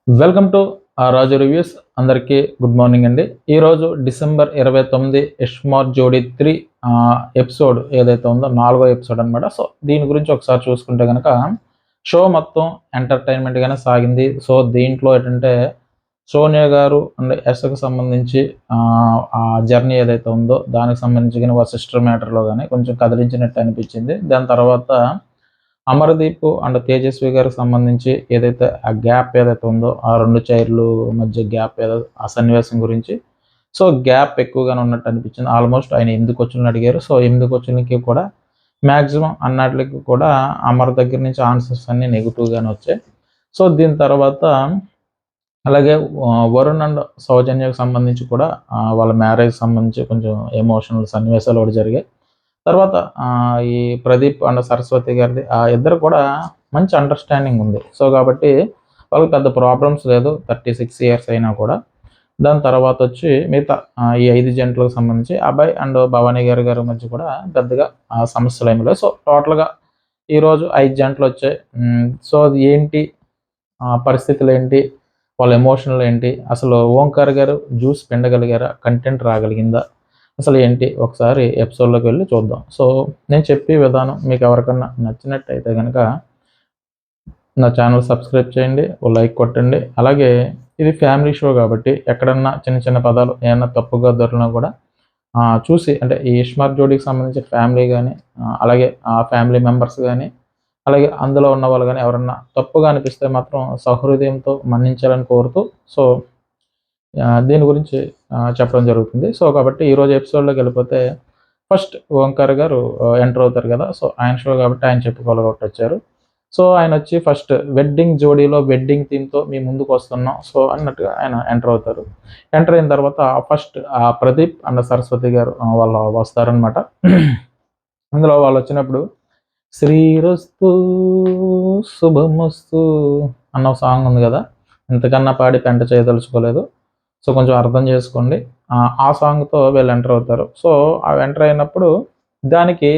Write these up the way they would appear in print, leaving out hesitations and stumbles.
Welcome to Raju reviews. అందరికీ good morning అండి. ఈరోజు డిసెంబర్ 29 ఇష్మార్ట్ జోడీ 3 ఎపిసోడ్ ఏదైతే ఉందో 4వ ఎపిసోడ్ అనమాట. సో దీని గురించి ఒకసారి చూసుకుంటే కనుక షో మొత్తం ఎంటర్టైన్మెంట్గానే సాగింది. సో దీంట్లో ఏంటంటే సోనియా గారు అండ్ ఎస్కి సంబంధించి ఆ జర్నీ ఏదైతే ఉందో దానికి సంబంధించి కానీ వాళ్ళ సిస్టర్ మ్యాటర్లో కానీ కొంచెం కదిలించినట్టు అనిపించింది. దాని తర్వాత అమర్దీప్ అండ్ తేజస్వి గారికి సంబంధించి ఏదైతే ఆ గ్యాప్ ఏదైతే ఉందో ఆ రెండు చైర్లు మధ్య గ్యాప్ ఏదో ఆ సన్నివేశం గురించి సో గ్యాప్ ఎక్కువగానే ఉన్నట్టు అనిపించింది. ఆల్మోస్ట్ ఆయన ఎందుకు వచ్చిన అడిగారు. సో ఎందుకు వచ్చినకి కూడా మ్యాక్సిమం అన్నట్లకి కూడా అమర్ దగ్గర నుంచి ఆన్సర్స్ అన్నీ నెగిటివ్గానే వచ్చాయి. సో దీని తర్వాత అలాగే వరుణ్ అండ్ సౌజన్యకు సంబంధించి కూడా వాళ్ళ మ్యారేజ్ సంబంధించి కొంచెం ఎమోషనల్ సన్నివేశాలు కూడా జరిగాయి. తర్వాత ఈ ప్రదీప్ అండ్ సరస్వతి గారిది ఆ ఇద్దరు కూడా మంచి అండర్స్టాండింగ్ ఉంది. సో కాబట్టి వాళ్ళకి పెద్ద ప్రాబ్లమ్స్ లేదు 36 ఇయర్స్ అయినా కూడా. దాని తర్వాత వచ్చి మిగతా ఈ 5 జంటలకు సంబంధించి అభయ్ అండ్ భవానీ గారి మధ్య కూడా పెద్దగా సమస్యలు ఏమి లేవు. సో టోటల్గా ఈరోజు 5 జంటలు వచ్చాయి. సో అది ఏంటి పరిస్థితులు ఏంటి, వాళ్ళ ఎమోషనల్ ఏంటి, అసలు ఓంకార్ గారు జ్యూస్ పిండగలిగారా, కంటెంట్ రాగలిగిందా, అసలు ఏంటి ఒకసారి ఎపిసోడ్లోకి వెళ్ళి చూద్దాం. సో నేను చెప్పే విధానం మీకు ఎవరికన్నా నచ్చినట్టయితే కనుక నా ఛానల్ సబ్స్క్రైబ్ చేయండి, ఓ లైక్ కొట్టండి. అలాగే ఇది ఫ్యామిలీ షో కాబట్టి ఎక్కడన్నా చిన్న చిన్న పదాలు ఏమన్నా తప్పుగా దొరికినా కూడా చూసి అంటే ఈ ఇష్మార్ట్ జోడీకి సంబంధించిన ఫ్యామిలీ కానీ అలాగే ఆ ఫ్యామిలీ మెంబర్స్ కానీ అలాగే అందులో ఉన్న వాళ్ళు కానీ ఎవరన్నా తప్పుగా అనిపిస్తే మాత్రం సహృదయంతో మన్నించాలని కోరుతూ సో దీని గురించి చెప్పడం జరుగుతుంది. సో కాబట్టి ఈరోజు ఎపిసోడ్లోకి వెళ్ళిపోతే ఫస్ట్ ఓంకార్ గారు ఎంటర్ అవుతారు కదా. సో ఆయన షో కాబట్టి ఆయన చెప్పుకోవాలి కాబట్టి వచ్చారు. సో ఆయన వచ్చి ఫస్ట్ వెడ్డింగ్ జోడీలో వెడ్డింగ్ థీమ్తో మీ ముందుకు వస్తున్నాం సో అన్నట్టుగా ఆయన ఎంటర్ అవుతారు. ఎంటర్ అయిన తర్వాత ఫస్ట్ ప్రదీప్ అండ్ సరస్వతి గారు వాళ్ళు వస్తారనమాట. అందులో వాళ్ళు వచ్చినప్పుడు శ్రీరస్తు శుభమస్తు అన్న సాంగ్ ఉంది కదా, ఇంతకన్నా పాడి పెంట చేయదలుచుకోలేదు. సో కొంచెం అర్థం చేసుకోండి. ఆ సాంగ్తో వీళ్ళు ఎంటర్ అవుతారు. సో ఆ ఎంటర్ అయినప్పుడు దానికి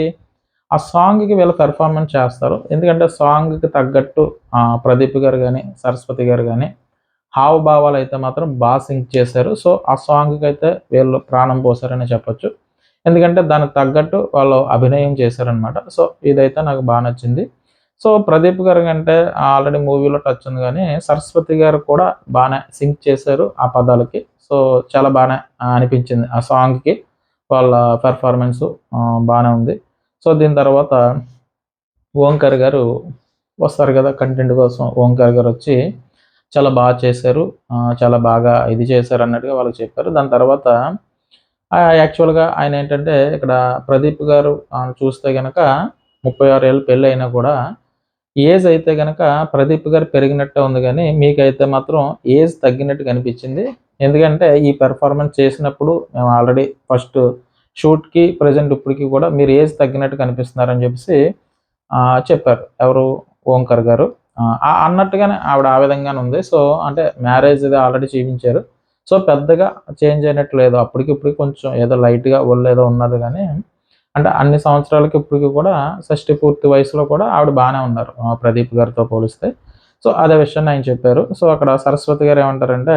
ఆ సాంగ్కి వీళ్ళు పెర్ఫార్మెన్స్ చేస్తారు. ఎందుకంటే సాంగ్కి తగ్గట్టు ప్రదీప్ గారు కానీ సరస్వతి గారు కానీ హావభావాలు అయితే మాత్రం బాగా సింక్ చేశారు. సో ఆ సాంగ్కి అయితే వీళ్ళు ప్రాణం పోసారని చెప్పొచ్చు. ఎందుకంటే దానికి తగ్గట్టు వాళ్ళు అభినయం చేశారనమాట. సో ఇదైతే నాకు బాగా నచ్చింది. సో ప్రదీప్ గారు కంటే ఆల్రెడీ మూవీలో టచ్ ఉంది కానీ సరస్వతి గారు కూడా బాగానే సింక్ చేశారు ఆ పదాలకి. సో చాలా బాగానే అనిపించింది ఆ సాంగ్కి. వాళ్ళ పెర్ఫార్మెన్సు బాగానే ఉంది. సో దీని తర్వాత ఓంకార్ గారు వస్తారు కదా కంటెంట్ కోసం. ఓంకార్ గారు వచ్చి చాలా బాగా చేశారు, చాలా బాగా ఇది చేశారు అన్నట్టుగా వాళ్ళకి చెప్పారు. దాని తర్వాత యాక్చువల్గా ఆయన ఏంటంటే ఇక్కడ ప్రదీప్ గారు చూస్తే కనుక 36 ఏళ్ళు పెళ్ళి అయినా కూడా ఏజ్ అయితే కనుక ప్రదీప్ గారు పెరిగినట్టే ఉంది కానీ మీకైతే మాత్రం ఏజ్ తగ్గినట్టు కనిపించింది. ఎందుకంటే ఈ పెర్ఫార్మెన్స్ చేసినప్పుడు మేము ఆల్రెడీ ఫస్ట్ షూట్కి ప్రజెంట్ ఇప్పటికి కూడా మీరు ఏజ్ తగ్గినట్టు కనిపిస్తున్నారని చెప్పేసి చెప్పారు ఎవరు ఓంకార్ గారు. అన్నట్టుగానే ఆవిడ ఆ విధంగానే ఉంది. సో అంటే మ్యారేజ్ ఆల్రెడీ చూపించారు. సో పెద్దగా చేంజ్ అయినట్టు లేదు. అప్పటికి కొంచెం ఏదో లైట్గా ఒళ్ళు ఏదో ఉన్నది కానీ అంటే అన్ని సంవత్సరాలకి ఇప్పటికి కూడా షష్టి పూర్తి వయసులో కూడా ఆవిడ బాగానే ఉన్నారు ప్రదీప్ గారితో పోలిస్తే. సో అదే విషయాన్ని ఆయన చెప్పారు. సో అక్కడ సరస్వతి గారు ఏమంటారంటే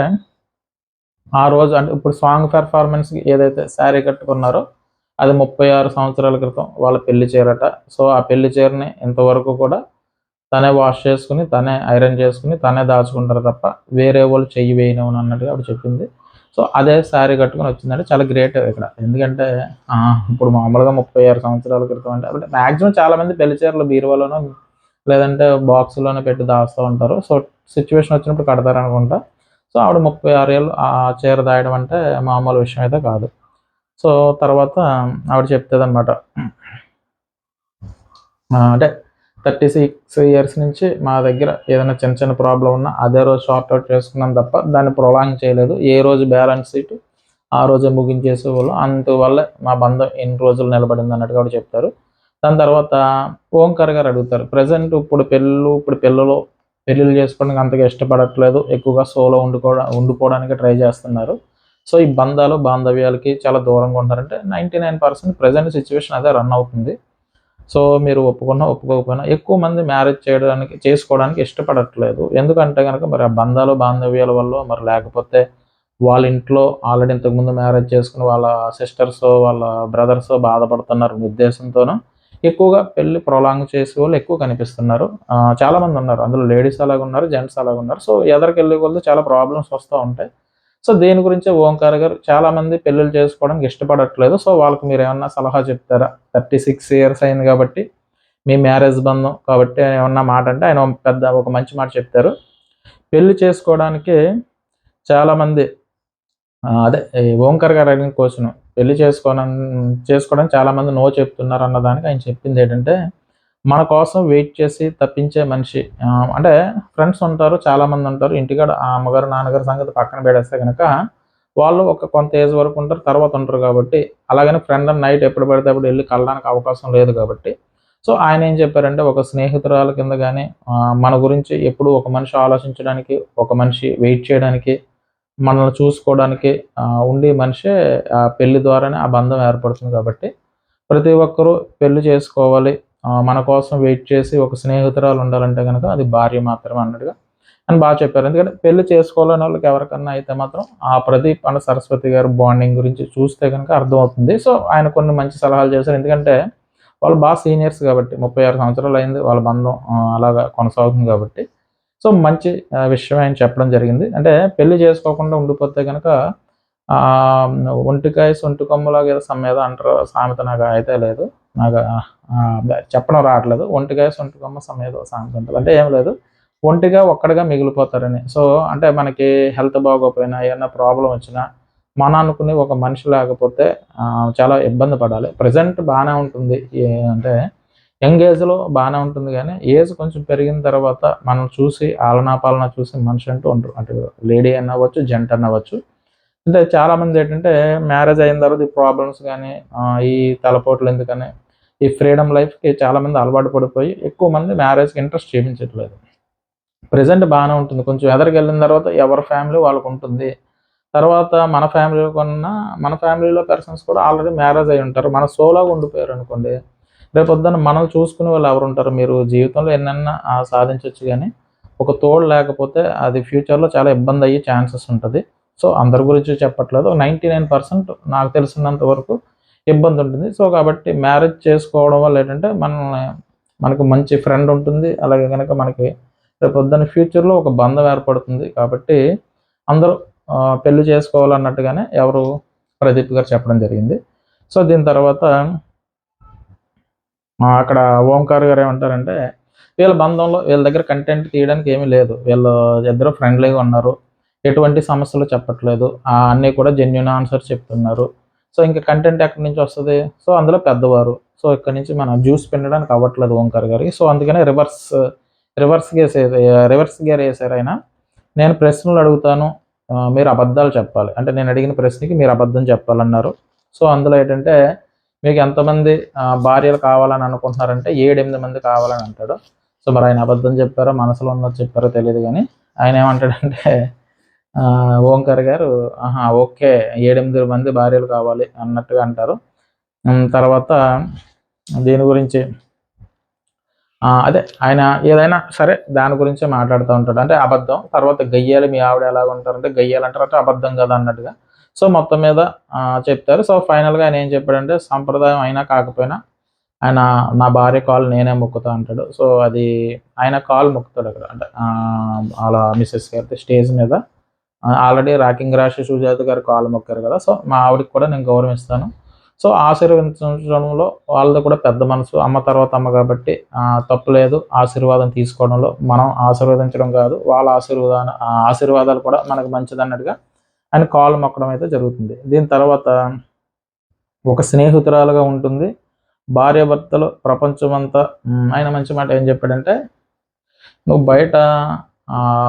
ఆ రోజు అంటే ఇప్పుడు సాంగ్ పెర్ఫార్మెన్స్కి ఏదైతే శారీ కట్టుకున్నారో అది 36 సంవత్సరాల క్రితం వాళ్ళ పెళ్లి చీరట. సో ఆ పెళ్లి చీరని ఇంతవరకు కూడా తనే వాష్ చేసుకుని, తనే ఐరన్ చేసుకుని, తనే దాచుకుంటారు తప్ప వేరే వాళ్ళు చెయ్యి వేయనివ్వను అన్నట్టుగా ఆవిడ చెప్పింది. సో అదే శారీ కట్టుకొని వచ్చిందంటే చాలా గ్రేట్ ఇక్కడ. ఎందుకంటే ఇప్పుడు మామూలుగా 36 సంవత్సరాల క్రితం అంటే మ్యాక్సిమం చాలామంది పెళ్లి చీరలు బీరువాలోనో లేదంటే బాక్స్‌లోనే పెట్టి దాస్తూ ఉంటారు. సో సిచ్యువేషన్ వచ్చినప్పుడు కడతారనుకుంటా. సో ఆవిడ 36 ఏళ్ళు ఆ చీర దాయడం అంటే మామూలు విషయం అయితే కాదు. సో తర్వాత ఆవిడ చెప్తదనమాట. అంటే 36 ఇయర్స్ నుంచి మా దగ్గర ఏదైనా చిన్న చిన్న ప్రాబ్లం ఉన్నా అదే రోజు సార్ట్ అవుట్ చేసుకున్నాం తప్ప దాన్ని ప్రొలాంగ్ చేయలేదు. ఏ రోజు బ్యాలెన్స్ షీట్ ఆ రోజే ముగించేసేవాళ్ళం. అందువల్లే మా బంధం ఎన్ని రోజులు నిలబడింది అన్నట్టుగా కూడా చెప్తారు. దాని తర్వాత ఓంకార్ గారు అడుగుతారు. ప్రెజెంట్ ఇప్పుడు పెళ్ళిళ్ళు చేసుకోవడానికి అంతగా ఇష్టపడట్లేదు. ఎక్కువగా సోలో ఉండిపోవడానికి ట్రై చేస్తున్నారు. సో ఈ బాంధవ్యాలకి చాలా దూరంగా ఉంటారంటే 99% ప్రెజెంట్ సిచ్యువేషన్ అదే రన్ అవుతుంది. సో మీరు ఒప్పుకున్నా ఒప్పుకోకపోయినా ఎక్కువ మంది మ్యారేజ్ చేసుకోవడానికి ఇష్టపడట్లేదు. ఎందుకంటే గనక మరి ఆ బంధాలు, బాంధవ్యాల వల్లో మరి లేకపోతే వాళ్ళ ఇంట్లో ఆల్రెడీ ఇంతకుముందు మ్యారేజ్ చేసుకుని వాళ్ళ సిస్టర్సో, వాళ్ళ బ్రదర్సో బాధపడుతున్నారనే ఉద్దేశంతోనో ఎక్కువగా పెళ్లి ప్రొలాంగ్ చేసేవాళ్ళు ఎక్కువ కనిపిస్తున్నారు. చాలామంది ఉన్నారు. అందులో లేడీస్ అలాగున్నారు, జెంట్స్ అలాగున్నారు. సో ఎదరికెళ్ళే కొద్దీ చాలా ప్రాబ్లమ్స్ వస్తా ఉంటాయి. సో దీని గురించే ఓంకార్ గారు చాలామంది పెళ్ళిళ్ళు చేసుకోవడానికి ఇష్టపడట్లేదు. సో వాళ్ళకి మీరేమన్నా సలహా చెప్తారా? 36 ఇయర్స్ అయింది కాబట్టి మీ మ్యారేజ్ బంధం కాబట్టి ఏమన్నా మాట అంటే ఆయన ఒక మంచి మాట చెప్తారు. పెళ్లి చేసుకోవడానికి చాలామంది అదే ఈ ఓంకార్ గారు అడిగిన క్వెషన్ పెళ్లి చేసుకోవడానికి చాలామంది నో చెప్తున్నారు అన్నదానికి ఆయన చెప్పిందేంటంటే, మన కోసం వెయిట్ చేసి తప్పించే మనిషి అంటే ఫ్రెండ్స్ ఉంటారు, చాలామంది ఉంటారు. ఇంటికాడ ఆ అమ్మగారు, నాన్నగారి సంగతి పక్కన పెడేస్తే గనక, వాళ్ళు ఒక కొంత ఏజ్ వరకు ఉంటారు. తర్వాత ఉంటారు కాబట్టి, అలాగని ఫ్రెండ్ అని నైట్ ఎప్పుడు పడితే అప్పుడు ఎళ్లి కలవడానికి అవకాశం లేదు కాబట్టి, సో ఆయన ఏం చెప్పారంటే, ఒక స్నేహితురాలు కింద గాని మన గురించి ఎప్పుడూ ఒక మనిషి ఆలోచించడానికి, ఒక మనిషి వెయిట్ చేయడానికి, మనల్ని చూసుకోవడానికి ఉండే మనిషే పెళ్లి ద్వారానే ఆ బంధం ఏర్పడుతుంది కాబట్టి, ప్రతి ఒక్కరూ పెళ్లి చేసుకోవాలి. మన కోసం వెయిట్ చేసి ఒక స్నేహితురాలు ఉండాలంటే గనక అది భార్య మాత్రమే అన్నట్టుగా అని చెప్పారు. ఎందుకంటే పెళ్లి చేసుకోలేనోళ్ళకి ఎవరికన్నా అయితే మాత్రం ఆ ప్రదీప్ అండ్ సరస్వతి గారి బాండింగ్ గురించి చూస్తే గనక అర్థమవుతుంది. సో ఆయన కొన్ని మంచి సలహాలు చేశారు. ఎందుకంటే వాళ్ళు సీనియర్స్ కాబట్టి 36 సంవత్సరాలు అయింది వాళ్ళ బంధం అలాగా కొనసాగుతుంది కాబట్టి. సో మంచి విషయం ఆయన చెప్పడం జరిగింది. అంటే పెళ్లి చేసుకోకుండా ఉండిపోతే గనక ఆహ్, ఒంటికాయ సొంటి కొమ్మలాగా ఏదో ఏదో అంటారు సామెత నాకు అయితే లేదు. నాకు చెప్పడం రావట్లేదు. ఒంటికాయ సొంటి కొమ్మ ఏదో సామెత ఉంటది. అంటే ఏం లేదు. ఒంటిగా ఒక్కడిగా మిగిలిపోతారని. సో అంటే మనకి హెల్త్ బాగోకపోయినా ఏమన్నా ప్రాబ్లమ్ వచ్చినా మన అనుకుని ఒక మనిషి లేకపోతే చాలా ఇబ్బంది పడాలి. ప్రెజెంట్ బానే ఉంటుంది. అంటే యంగ్ ఏజ్‌లో బానే ఉంటుంది గానీ, ఏజ్ కొంచెం పెరిగిన తర్వాత మనం చూసి ఆలనా పాలనా చూసి మనిషి అంటూ ఉండరు. అటు లేడీ అయినా అవ్వచ్చు, జెంట్ అన్నా అవ్వచ్చు. అంటే చాలామందేంటంటే మ్యారేజ్ అయిన తర్వాత ఈ ప్రాబ్లమ్స్ గానీ, ఈ తలపోట్లు ఎందుకని, ఈ ఫ్రీడమ్ లైఫ్‌కి చాలామంది అలవాటు పడిపోయి ఎక్కువ మంది మ్యారేజ్‌కి ఇంట్రెస్ట్ చూపించట్లేదు. ప్రెజెంట్ బానే ఉంటుంది. కొంచెం ఎదరికెళ్ళిన తర్వాత ఎవరి ఫ్యామిలీ వాళ్ళకుంటుంది. తర్వాత మన ఫ్యామిలీలో పర్సన్స్ కూడా ఆల్రెడీ మ్యారేజ్ అయ్యి ఉంటారు. మన సోలోగా ఉండిపోయారనుకోండి, రేపొద్దున మనల్ని చూసుకునే వాళ్ళు ఎవరుంటారు? మీరు జీవితంలో ఎన్నన్నా సాధించొచ్చు గానీ, ఒక తోడు లేకపోతే అది ఫ్యూచర్‌లో చాలా ఇబ్బందయ్యే ఛాన్సెస్ ఉంటది. సో, అందరి గురించి చెప్పట్లేదు. 99% నాకు తెలిసినంత వరకు ఇబ్బందుంటుంది. సో, కాబట్టి మ్యారేజ్ చేసుకోవడం వల్ల ఏంటంటే, మనకు మంచి ఫ్రెండ్ ఉంటుంది. అలాగే గనక మనకి రేపొద్దున ఫ్యూచర్‌లో ఒక బంధం ఏర్పడుతుంది. కాబట్టి అందరూ పెళ్లి చేసుకోవాలన్నట్టుగానే ప్రదీప్ గారు చెప్పడం జరిగింది. సో, దీని తర్వాత అక్కడ ఓంకార్ గారు ఏమంటారంటే, వీళ్ళ బంధంలో వీళ్ళ దగ్గర కంటెంట్ తీయడానికి ఏమీ లేదు. వీళ్ళు ఇద్దరు ఫ్రెండ్లీగా ఉన్నారు. ఎటువంటి సమస్యలు చెప్పట్లేదు. అన్నీ కూడా జెన్యూన్ ఆన్సర్స్ చెప్తున్నారు. సో, ఇంక కంటెంట్ ఎక్కడి నుంచి వస్తది? సో, అందులో పెద్దవారు. సో, ఇక్కడి నుంచి మనం జ్యూస్ పిండడానికి అవ్వట్లేదు ఓంకార్ గారికి. సో, అందుకనే రివర్స్ గేర్ ఏసారాయన. నేను ప్రశ్నలు అడుగుతాను. మీరు అబద్ధాలు చెప్పాలి. అంటే నేను అడిగిన ప్రశ్నకి మీరు అబద్ధం చెప్పాలన్నారు. సో, అందులో ఏంటంటే మీకు ఎంతమంది భార్యలు కావాలని అనుకుంటున్నారంటే 7, 8 మంది కావాలని అంటాడు. సో, మరి ఆయన అబద్ధం చెప్పారో, మనసులో ఉన్నది చెప్పారో తెలీదు గానీ, ఆయనేమంటాడంటే ఓంకార్ గారు ఆహా! ఓకే. 7, 8 మంది భార్యలు కావాలి అన్నట్టుగా అంటారు. తర్వాత దీని గురించి అదే ఆయన ఏదైనా సరే దాని గురించే మాట్లాడుతా ఉంటాడు. అంటే అబద్ధం. తర్వాత గయ్యాళి మీ ఆవిడ ఎలాగుంటారంటే గయ్యాలంటారు అంటే అబద్ధం కదా అన్నట్టుగా. సో, మొత్తం మీద చెప్తారు. సో, ఫైనల్‌గా ఆయన ఏం చెప్పాడంటే సంప్రదాయం అయినా కాకపోయినా ఆయన నా భార్య కాళ్ళు నేనే మొక్కుతా అంటాడు. సో, అది ఆయన కాళ్ళు మొక్కుతాడక్కడ. అంటే ఆళ్ళ మిసెస్ గారిది స్టేజ్ మీద ఆల్రెడీ 'రాకింగ్ రాశి' సుజాత గారు కాళ్ళు మొక్కారు కదా! సో, మా ఆవిడకి కూడా నేను గౌరవం ఇస్తాను. సో, ఆశీర్వదించడంలో వాళ్ళది కూడా పెద్ద మనసు. అమ్మ తర్వాత అమ్మ కాబట్టి తప్పు లేదు ఆశీర్వాదం తీసుకోవడంలో. మనం ఆశీర్వదించడం కాదు, వాళ్ళ ఆశీర్వాదాలు కూడా మనకు మంచిదన్నట్టుగా ఆయన కాళ్ళు మొక్కడం అయితే జరుగుతుంది. దీని తర్వాత ఒక స్నేహితురాలుగా ఉంటుంది. భార్యాభర్తలు ప్రపంచమంతా ఆయన మంచి మాట ఏం చెప్పాడంటే, "నువ్వు బయట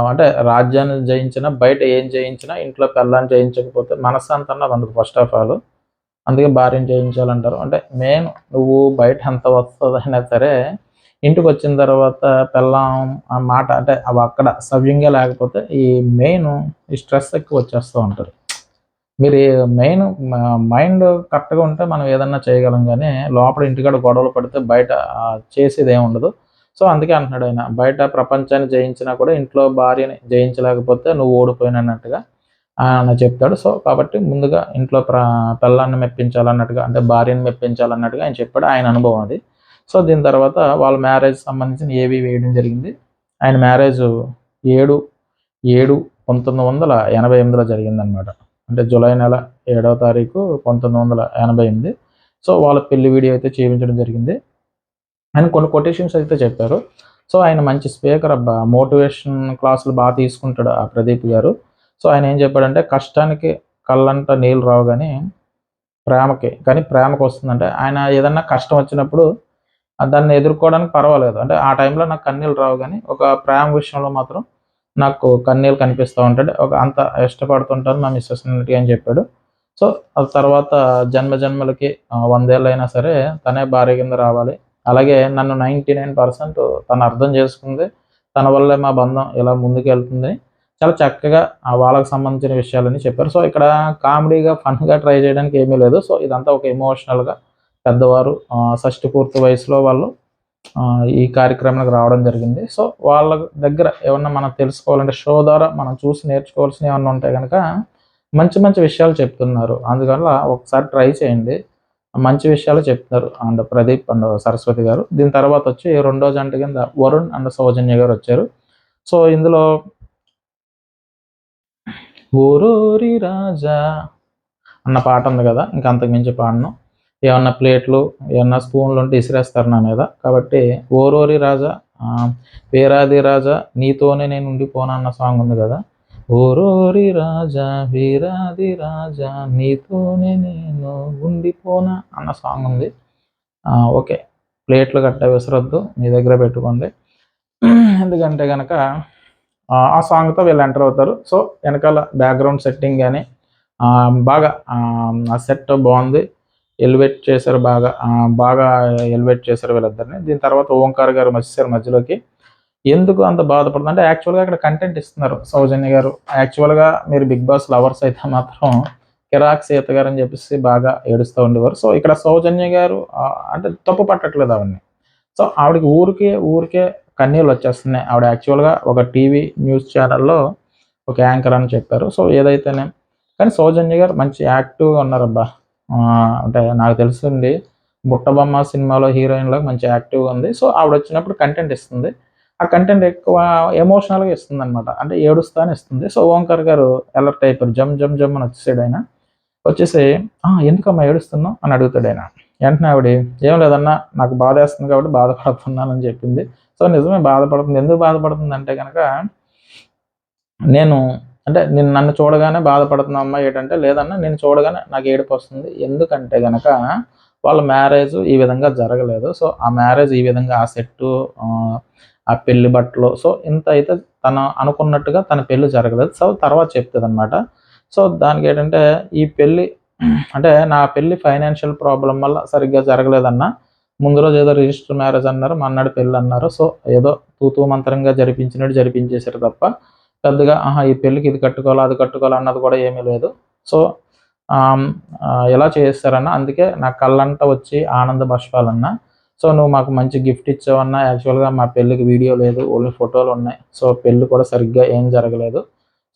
అంటే రాజ్యాన్ని జయించినా, బయట ఏం జయించినా ఇంట్లో పెళ్ళాన్ని జయించకపోతే మనశ్శాంతి అన్నది ఉండదు ఫస్ట్ ఆఫ్ ఆల్. అందుకే భార్యను జయించాలంటారు." అంటే మెయిన్ నువ్వు బయట ఎంత వస్తదైనా సరే, ఇంటికొచ్చిన తర్వాత పెళ్ళాం ఆ మాట అంటే అవి అక్కడ సవ్యంగా లేకపోతే ఈ మెయిన్ ఈ స్ట్రెస్ ఎక్కువ వచ్చేస్తూ ఉంటది. మీరు మెయిన్ మైండ్ కరెక్ట్‌గా ఉంటే మనం ఏదన్నా చేయగలం గానీ, లోపల ఇంటికాడ గొడవలు పడితే బయట చేసేదేముండదు. సో, అందుకే అంటున్నాడాయన. బయట ప్రపంచాన్ని జయించినా కూడా ఇంట్లో భార్యని జయించలేకపోతే నువ్వు ఓడిపోయినన్నట్టుగా ఆయన చెప్తాడు. సో, కాబట్టి ముందుగా ఇంట్లో పెళ్ళాన్ని మెప్పించాలన్నట్టుగా, అంటే భార్యని మెప్పించాలన్నట్టుగా ఆయన చెప్పాడు. ఆయన అనుభవం అది. సో, దీని తర్వాత వాళ్ళ మ్యారేజ్ సంబంధించిన ఏవి వేయడం జరిగింది. ఆయన మ్యారేజు 7/7/1988లో జరిగిందనమాట. అంటే జులై నెల 7వ తారీఖు 1988. సో, వాళ్ళ పెళ్లి వీడియో అయితే చేయించడం జరిగింది. ఆయన కొన్ని కొటేషన్స్ అయితే చెప్పారు. సో, ఆయన మంచి స్పీకర్ అబ్బా! మోటివేషన్ క్లాసులు తీసుకుంటాడు ఆ ప్రదీప్ గారు. సో, ఆయన ఏం చెప్పాడంటే, కష్టానికి కళ్ళంట నీళ్ళు రావు గానీ కానీ ప్రేమకొస్తుందంటే, ఆయన ఏదన్నా కష్టం వచ్చినప్పుడు దాన్ని ఎదుర్కోవడానికి పర్వాలేదు. అంటే ఆ టైంలో నాకు కన్నీళ్ళు రావు గానీ, ఒక ప్రేమ విషయంలో మాత్రం నాకు కన్నీళ్ళు కనిపిస్తా ఉంటాయి. అంత ఇష్టపడుతుంటాను నా మిసెస్ అన్నట్టుగా అని చెప్పాడు. సో, ఆ తర్వాత జన్మ జన్మలకి 100 ఏళ్ళైనా సరే తనే భార్య కింద రావాలి. అలాగే నన్ను 99% తను అర్థం చేసుకుంది. తన వల్లే మా బంధం ఇలా ముందుకెళ్తుంది. చాలా చక్కగా వాళ్ళకి సంబంధించిన విషయాలన్నీ చెప్పారు. సో, ఇక్కడ కామెడీగా, ఫన్‌గా ట్రై చేయడానికి ఏమీ లేదు. సో, ఇదంతా ఒక ఎమోషనల్‌గా పెద్దవారు షష్టి పూర్తి వయసులో వాళ్ళు ఈ కార్యక్రమానికి రావడం జరిగింది. సో, వాళ్ళ దగ్గర ఏమన్నా మనం తెలుసుకోవాలంటే షో ద్వారా మనం చూసి నేర్చుకోవాల్సినవి ఏమన్నా ఉంటే గనక మంచి మంచి విషయాలు చెప్తున్నారు. అందువల్ల ఒకసారి ట్రై చేయండి. మంచి విషయాలు చెప్తున్నారు. అండ్ ప్రదీప్ అండ్ సరస్వతి గారు. దీని తర్వాత వచ్చి రెండో జంట కింద వరుణ్ అండ్ సౌజన్య గారు వచ్చారు. సో, ఇందులో ఓరోరి రాజా అన్న పాట ఉంది కదా! ఇంక అంతకు మించి పాడను. ఏమన్నా ప్లేట్లు, ఏమన్నా స్పూన్లుంటే ఇసిరేస్తారు నా మీద. కాబట్టి ఓరోరి రాజా, వీరాది రాజా నీతోనే నేను ఉండిపోనా అన్న సాంగ్ ఉంది కదా! ఓరోరి రాజా వీరాది రాజా నీతోనే నేను ఉండిపోనా అన్న సాంగ్ ఉంది. ఓకే. ప్లేట్లు గట్టా విసరొద్దు. మీ దగ్గర పెట్టుకోండి. ఎందుకంటే గనక ఆ సాంగ్‌తో వీళ్ళు ఎంటర్ అవుతారు. సో, ఎనకాల బ్యాక్‌గ్రౌండ్ సెట్టింగ్ గాని బాగా ఆ సెట్ బావుంది. ఎలివేట్ చేశారు బాగా. బాగా ఎలివేట్ చేశారు వీళ్ళిద్దరిని. దీని తర్వాత ఓంకార్ గారు వచ్చేసారు మధ్యలోకి. ఎందుకు అంత బాధపడుతుంది అంటే యాక్చువల్‌గా అక్కడ కంటెంట్ ఇస్తున్నారు సౌజన్య గారు. యాక్చువల్‌గా మీరు 'బిగ్ బాస్' లవర్స్ అయితే మాత్రం కిరాక్ సీత గారు అని చెప్పేసి బాగా ఏడుస్తూ ఉండేవారు. సో, ఇక్కడ సౌజన్య గారు అంటే తప్పు పట్టట్లేదు ఆవిడని. సో, ఆవిడకి ఊరికే కన్నీళ్ళొచ్చేస్తున్నాయి. ఆవిడ యాక్చువల్‌గా ఒక టీవీ న్యూస్ ఛానెల్‌లో ఒక యాంకర్ అని చెప్పారు. సో, ఏదైతేనే కానీ సౌజన్య గారు మంచి యాక్టివ్‌గా ఉన్నారబ్బా! అంటే నాకు తెలిసింది 'బుట్టబొమ్మ' సినిమాలో హీరోయిన్‌లాగా మంచి యాక్టివ్‌గా ఉంది. సో, ఆవిడొచ్చినప్పుడు కంటెంట్ ఇస్తుంది. ఆ కంటెంట్ ఎక్కువ ఎమోషనల్‌గా ఇస్తుందనమాట. అంటే ఏడుస్తానే ఇస్తుంది. సో, ఓంకార్ గారు అలర్ట్ అయిపోయారు. జమ్ జమ్ జమ్ అని వచ్చేసాడాయన. వచ్చేసి ఎందుకమ్మా ఏడుస్తున్నావు అని అడుగుతాడాయన. వెంటనే ఆవిడ ఏం లేదన్నా నాకు బాధేస్తుంది కాబట్టి బాధపడుతున్నానని చెప్పింది. సో, నిజమే బాధపడుతుంది. ఎందుకు బాధపడుతుందంటే గనక నేను అంటే నన్ను చూడగానే బాధపడుతున్న అమ్మాయి ఏటంటే, లేదన్నా నిన్ను చూడగానే నాకు ఏడుపొస్తుంది. ఎందుకంటే గనక వాళ్ళ మ్యారేజ్ ఈ విధంగా జరగలేదు. సో, ఆ మ్యారేజ్ ఈ విధంగా ఆ సెట్టు ఆ పెళ్లి బట్టలు సో, ఇంత అయితే తను అనుకున్నట్టుగా తన పెళ్లి జరగలేదు. సో, తర్వాత చెప్తదనమాట. సో, దానికేటంటే ఈ పెళ్లి అంటే నా పెళ్లి ఫైనాన్షియల్ ప్రాబ్లమ్ వల్ల సరిగ్గా జరగలేదన్నా. ముందు రోజు ఏదో రిజిస్టర్ మ్యారేజ్ అన్నారు. మర్నాడు పెళ్లన్నారు. సో, ఏదో తూతూ మంత్రంగా జరిపించినట్టు జరిపించేసారు తప్ప పెద్దగా ఈ పెళ్ళికి ఇది కట్టుకోవాలా, అది కట్టుకోవాలా అన్నది కూడా ఏమీ లేదు. సో, ఎలా చేసేసారన్నా అందుకే నా కళ్ళంట వచ్చి ఆనంద బాష్పాలన్నా. సో, నువ్వు మాకు మంచి గిఫ్ట్ ఇచ్చావన్నా. యాక్చువల్‌గా మా పెళ్ళికి వీడియో లేదు. ఓన్లీ ఫోటోలున్నాయి. సో, పెళ్లి కూడా సరిగ్గా ఏం జరగలేదు.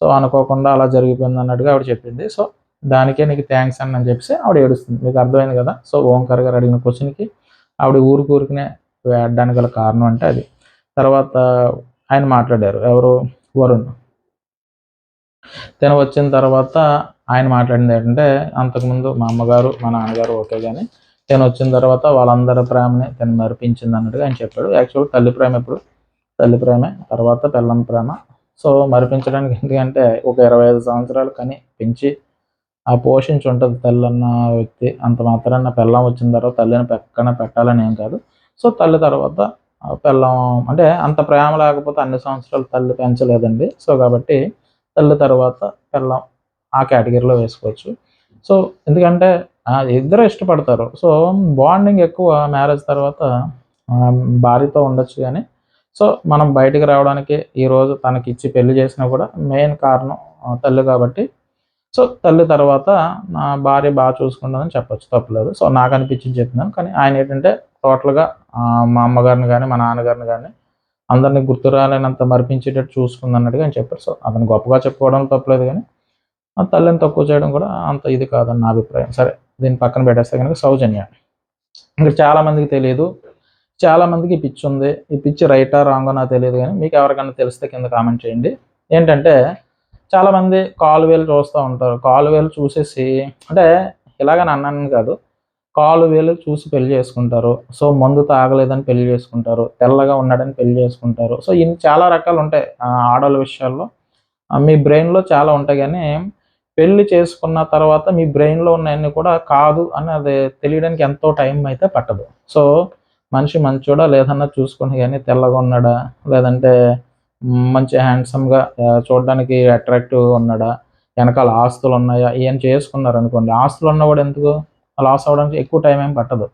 సో, అనుకోకుండా అలా జరిగిపోయిందన్నట్టుగా ఆవిడ చెప్పింది. సో, దానికే నీకు థాంక్స్ అని చెప్పేసి ఆవిడ ఏడుస్తుంది. మీకు అర్థమైంది కదా! సో, ఓంకార్ గారు అడిగిన క్వెషన్‌కి ఆవిడ ఊరికనే ఏడడానికి గల కారణం అంటే అది. తర్వాత ఆయన మాట్లాడారు. ఎవరు? వరుణ్. తను వచ్చిన తర్వాత ఆయన మాట్లాడిందేంటంటే, అంతకుముందు మా అమ్మగారు, మా నాన్నగారు ఓకే గాని, తనొచ్చిన తర్వాత వాళ్ళందరి ప్రేమని తను మరిపించిందన్నట్టుగా ఆయన చెప్పాడు. యాక్చువల్‌గా తల్లి ప్రేమ ఎప్పుడు తల్లి ప్రేమే, తర్వాత పెళ్ళాం ప్రేమ. సో, మరిపించడానికి ఎందుకంటే ఒక 25 సంవత్సరాలు కని, పెంచి, పోషించుంటది తల్లన్న వ్యక్తి. అంత మాత్రాన పెళ్ళాం వచ్చిన తర్వాత తల్లిని పక్కన పెట్టాలని ఏం కాదు. సో, తల్లి తర్వాత పెళ్ళాం అంటే అంత ప్రేమ లేకపోతే అన్ని సంవత్సరాలు తల్లి పెంచలేదండి. సో, కాబట్టి తల్లి తర్వాత పెళ్ళాం ఆ కేటగిరీలో వేసుకోవచ్చు. సో, ఎందుకంటే ఇద్దరు ఇష్టపడతారు. సో, బాండింగ్ ఎక్కువ మ్యారేజ్ తర్వాత భార్యతో ఉండొచ్చు గానీ, సో, మనం బయటికి రావడానికి ఈరోజు తనకిచ్చి పెళ్లి చేసినా కూడా మెయిన్ కారణం తల్లి కాబట్టి సో తల్లి తర్వాత నా భార్య బాగా చూసుకుంటుందని చెప్పొచ్చు, తప్పలేదు. సో నాకు అనిపించింది చెప్తున్నాను. కానీ ఆయన ఏంటంటే టోటల్‌గా మా అమ్మగారిని గానీ, మా నాన్నగారిని గానీ అందరిని గుర్తు రాలేనంత మరిపించేటట్టు చూసుకుందన్నట్టుగా ఆయన చెప్పారు. సో అతను గొప్పగా చెప్పుకోవడంలో తప్పులేదు గానీ, ఆ తల్లిని తక్కువ చేయడం కూడా అంత ఇది కాదని నా అభిప్రాయం. సరే, దీన్ని పక్కన పెట్టేస్తే గనుక సౌజన్య. ఇక్కడ చాలామందికి తెలీదు. చాలామందికి ఈ పిచ్చుంది. ఈ పిచ్చి రైటా, రాంగో నాకు తెలీదు గానీ, మీకు ఎవరికన్నా తెలిస్తే కింద కామెంట్ చేయండి. ఏంటంటే, చాలామంది కాలు వేలు చూస్తా ఉంటారు. కాలు వేలు చూసేసి అంటే ఇలాగని అన్నానని కాదు. కాలు వేలు చూసి పెళ్లి చేసుకుంటారు. సో మందు తాగలేదని పెళ్లి చేసుకుంటారు. తెల్లగా ఉన్నాడని పెళ్లి చేసుకుంటారు. సో ఇన్ని చాలా రకాలుంటాయి ఆడోళ్ళ విషయాల్లో. మీ బ్రెయిన్‌లో చాలా ఉంటాయి గానీ, పెళ్లి చేసుకున్న తర్వాత మీ బ్రెయిన్‌లో ఉన్నయన్నీ కూడా కాదు అని అది తెలియడానికి ఎంతో టైం అయితే పట్టదు. సో మనిషి మంచోడా లేదన్నది చూసుకొని గానీ, తెల్లగా ఉన్నాడా, లేదంటే మంచి హ్యాండ్సమ్‌గా చూడడానికి అట్రాక్టివ్‌గా ఉన్నాడా, ఎనకాల ఆస్తులున్నాయా, ఇయన్నీ చేసుకున్నారనుకోండి. ఆస్తులున్నవాడు ఎందుకు లాస్ అవ్వడానికి ఎక్కువ టైం ఏం పట్టదు.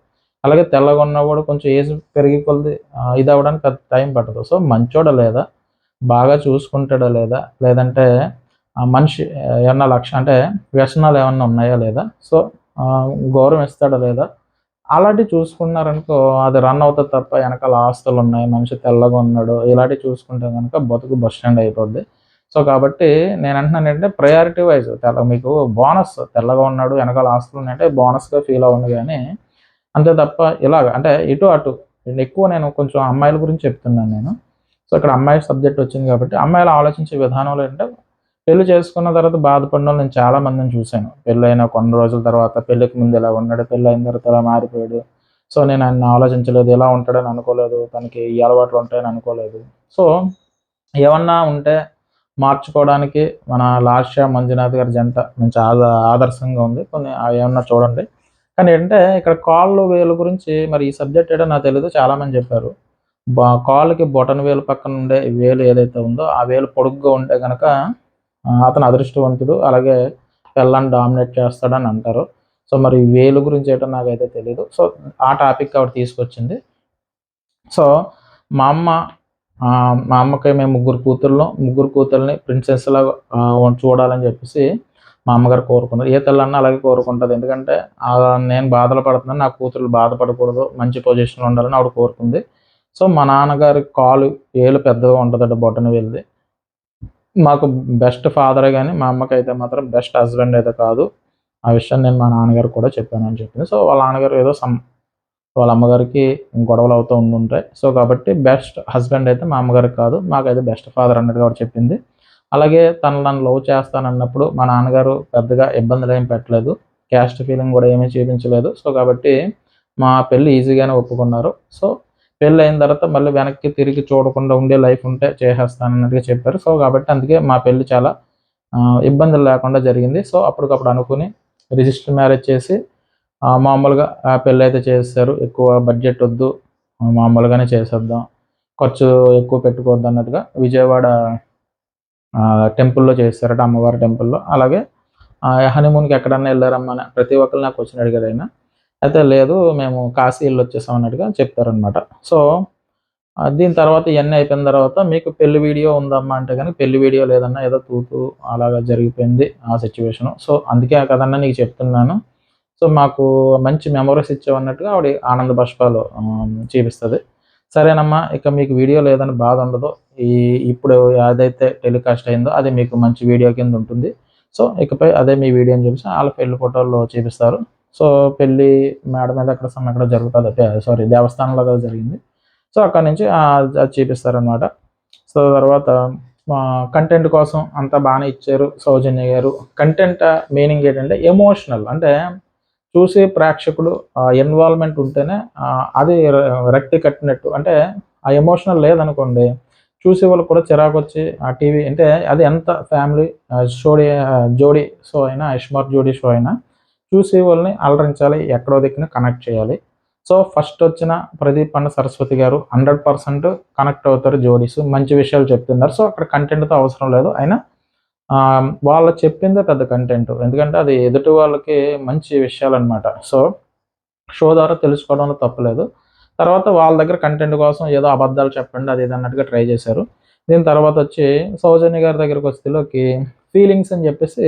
అలాగే తెల్లగా ఉన్నవాడు కొంచెం ఏజ్ పెరిగే కొద్దీ ఇదవ్వడానికి పెద్ద టైం పట్టదు. సో మంచోడా లేదా, బాగా చూసుకుంటాడా లేదా, లేదంటే ఆ మనిషి ఏమన్నా అంటే వ్యసనాలు ఏమన్నా ఉన్నాయా లేదా, సో గౌరవం ఇస్తాడా లేదా, అలాంటివి చూసుకున్నారనుకో అది రన్ అవుతది తప్ప ఎనకాల ఆస్తులున్నాయి, మనిషి తెల్లగా ఉన్నాడు, ఇలాంటివి చూసుకుంటే గనుక బతుకు బస్ స్టాండ్ అయిపోద్ది. సో కాబట్టి నేనంటున్నానేంటంటే ప్రయారిటీ వైస్ మీకు బోనస్ తెల్లగా ఉన్నాడు, ఎనకాల ఆస్తులున్నాయంటే బోనస్‌గా ఫీల్ అవ్వండి గానీ, అంతే తప్ప ఇలాగ అంటే ఇటు అటు ఎక్కువ నేను కొంచెం అమ్మాయిల గురించి చెప్తున్నాను నేను. సో ఇక్కడ అమ్మాయి సబ్జెక్ట్ వచ్చింది కాబట్టి అమ్మాయిలు ఆలోచించే విధానంలో ఏంటంటే పెళ్లి చేసుకున్న తర్వాత బాధపడినోళ్ళు నేను చాలా మందిని చూశాను. పెళ్ళైన కొన్ని రోజుల తర్వాత పెళ్ళికి ముందు ఇలా ఉన్నాడు, పెళ్ళైన తర్వాత ఇలా మారిపోయాడు. సో నేను ఆయన్ని ఆలోచించలేదు, ఇలా ఉంటాడని అనుకోలేదు, తనకి ఈ అలవాట్లు ఉంటాయని అనుకోలేదు. సో ఏమన్నా ఉంటే మార్చుకోవడానికి మన లాస్య, మంజునాథ్ గారి జంట మంచి ఆదర్శంగా ఉంది. కొన్ని ఏమన్నా చూడండి. కానీ ఏంటంటే ఇక్కడ కాళ్ళు, వేలు గురించి మరి ఈ సబ్జెక్ట్ ఏంటో నాకు తెలీదు. చాలామంది చెప్పారు. కాలుకి బొటన వేలు పక్కన ఉండే వేలు ఏదైతే ఉందో ఆ వేలు పొడుగ్గా ఉంటే గనక అతను అదృష్టవంతుడు. అలాగే పెళ్ళాన్ని డామినేట్ చేస్తాడని అంటారు. సో మరి వేలు గురించి ఏంటో నాకైతే తెలీదు. సో ఆ టాపిక్ ఆవిడ తీసుకొచ్చింది. సో మా అమ్మ మా అమ్మకి మేము ముగ్గురు కూతుర్లని ప్రిన్సెస్‌లాగా చూడాలని చెప్పేసి మా అమ్మగారు కోరుకున్నారు. ఏ తల్లన్నా అలాగే కోరుకుంటది. ఎందుకంటే నేను బాధలు పడుతున్నాను, నా కూతుర్లు బాధపడకూడదు, మంచి పొజిషన్‌లో ఉండాలని ఆవిడ కోరుకుంది. సో మా నాన్నగారి ఏలు పెద్దగా ఉంటదట బొటన వేలుది. మాకు బెస్ట్ ఫాదరే గానీ, మా అమ్మకైతే మాత్రం బెస్ట్ హస్బెండ్ అయితే కాదు. ఆ విషయాన్ని నేను మా నాన్నగారికి కూడా చెప్పానని చెప్పింది. సో వాళ్ళ నాన్నగారు ఏదో వాళ్ళ అమ్మగారికి గొడవలు అవుతూ ఉండుంటాయి. సో కాబట్టి బెస్ట్ హస్బెండ్ అయితే మా అమ్మగారికి కాదు, మాకైతే బెస్ట్ ఫాదర్ అన్నట్టుగా ఆవిడ చెప్పింది. అలాగే తను నన్ను లవ్ చేస్తానన్నప్పుడు మా నాన్నగారు పెద్దగా ఇబ్బందులేమి పెట్టలేదు. క్యాస్ట్ ఫీలింగ్ కూడా ఏమీ చూపించలేదు. సో కాబట్టి మా పెళ్లి ఈజీగానే ఒప్పుకున్నారు. సో పెళ్ళయిన తర్వాత మళ్ళీ వెనక్కి తిరిగి చూడకుండా ఉండే లైఫ్ ఉంటే చేసేస్తానన్నట్టుగా చెప్పారు. సో కాబట్టి అందుకే మా పెళ్లి చాలా ఇబ్బందులు లేకుండా జరిగింది. సో అప్పటికప్పుడు అనుకుని రిజిస్టర్ మ్యారేజ్ చేసి మామూలుగా పెళ్ళైతే చేసేసారు. ఎక్కువ బడ్జెట్ వద్దు, మామూలుగానే చేసేద్దాం, ఖర్చు ఎక్కువ పెట్టుకోవద్దు అన్నట్టుగా విజయవాడ టెంపుల్‌లో చేసేసారట, అమ్మవారి టెంపుల్‌లో. అలాగే హనీమూన్‌కి ఎక్కడన్నా ఎళ్లారమ్మా అని ప్రతి ఒక్కళ్ళు నాకు క్వెషన్ అడిగారు ఆయన. అయితే లేదు మేము కాశీ ఎళ్ళొచ్చేసాం అన్నట్టుగా చెప్పారనమాట. సో దీని తర్వాత ఇయన్నీ అయిపోయిన తర్వాత మీకు పెళ్లి వీడియో ఉందమ్మా అంటే గనుక పెళ్లి వీడియో లేదన్నా ఏదో తూతూ అలాగా జరిగిపోయింది ఆ సిట్యుయేషను. సో అందుకే కదన్నా నీకు చెప్తున్నాను. సో మాకు మంచి మెమోరీస్ ఇచ్చావన్నట్టుగా ఆవిడ ఆనంద బాష్పాలు చూపిస్తది. సరేనమ్మా ఇక మీకు వీడియో లేదని బాధ ఉండదు. ఇప్పుడు ఏదైతే టెలికాస్ట్ అయిందో అది మీకు మంచి వీడియో కింద ఉంటుంది. సో ఇకపై అదే మీ వీడియో అని చెప్పేసి ఆళ్ళ పెళ్లి ఫోటోలు చూపిస్తారు. సో పెళ్లి మేడ మీద ఎక్కడో జరుగుతది. దేవస్థానంలో కదా జరిగింది. సో అక్కడి నుంచి అది చూపిస్తారనమాట. సో తర్వాత కంటెంట్ కోసం అంతా బానే ఇచ్చారు సౌజన్య గారు. కంటెంట్ మీనింగ్ ఏంటంటే ఎమోషనల్ అంటే చూసే ప్రేక్షకుడు ఇన్వాల్వ్‌మెంట్ ఉంటేనే అది రక్తి కట్టినట్టు. అంటే ఆ ఎమోషనల్ లేదనుకోండి, చూసేవాళ్ళకి కూడా చిరాకొచ్చి ఆ టీవీ అంటే అది ఎంత ఫ్యామిలీ జోడీ షో అయినా, స్మార్ట్ జోడీ షో అయినా చూసేవాళ్ళని అలరించాలి, ఎక్కడో దిక్కున కనెక్ట్ చేయాలి. సో ఫస్ట్ వచ్చిన ప్రదీప్ అన్న సరస్వతి గారు 100% కనెక్ట్ అవుతారు జోడీస్. మంచి విషయాలు చెప్తున్నారు. సో అక్కడ కంటెంట్‌తో అవసరం లేదు. అయినా వాళ్ళు చెప్పిందే పెద్ద కంటెంట్. ఎందుకంటే అది ఎదుటి వాళ్ళకి మంచి విషయాలనమాట. సో షో ద్వారా తెలుసుకోవడంలో తప్పులేదు. తర్వాత వాళ్ళ దగ్గర కంటెంట్ కోసం ఏదో అబద్ధాలు చెప్పండి అది ఇది అన్నట్టుగా ట్రై చేశారు. దీని తర్వాతొచ్చి సౌజన్య గారి దగ్గరకొచ్చేలోకి ఫీలింగ్స్ అని చెప్పేసి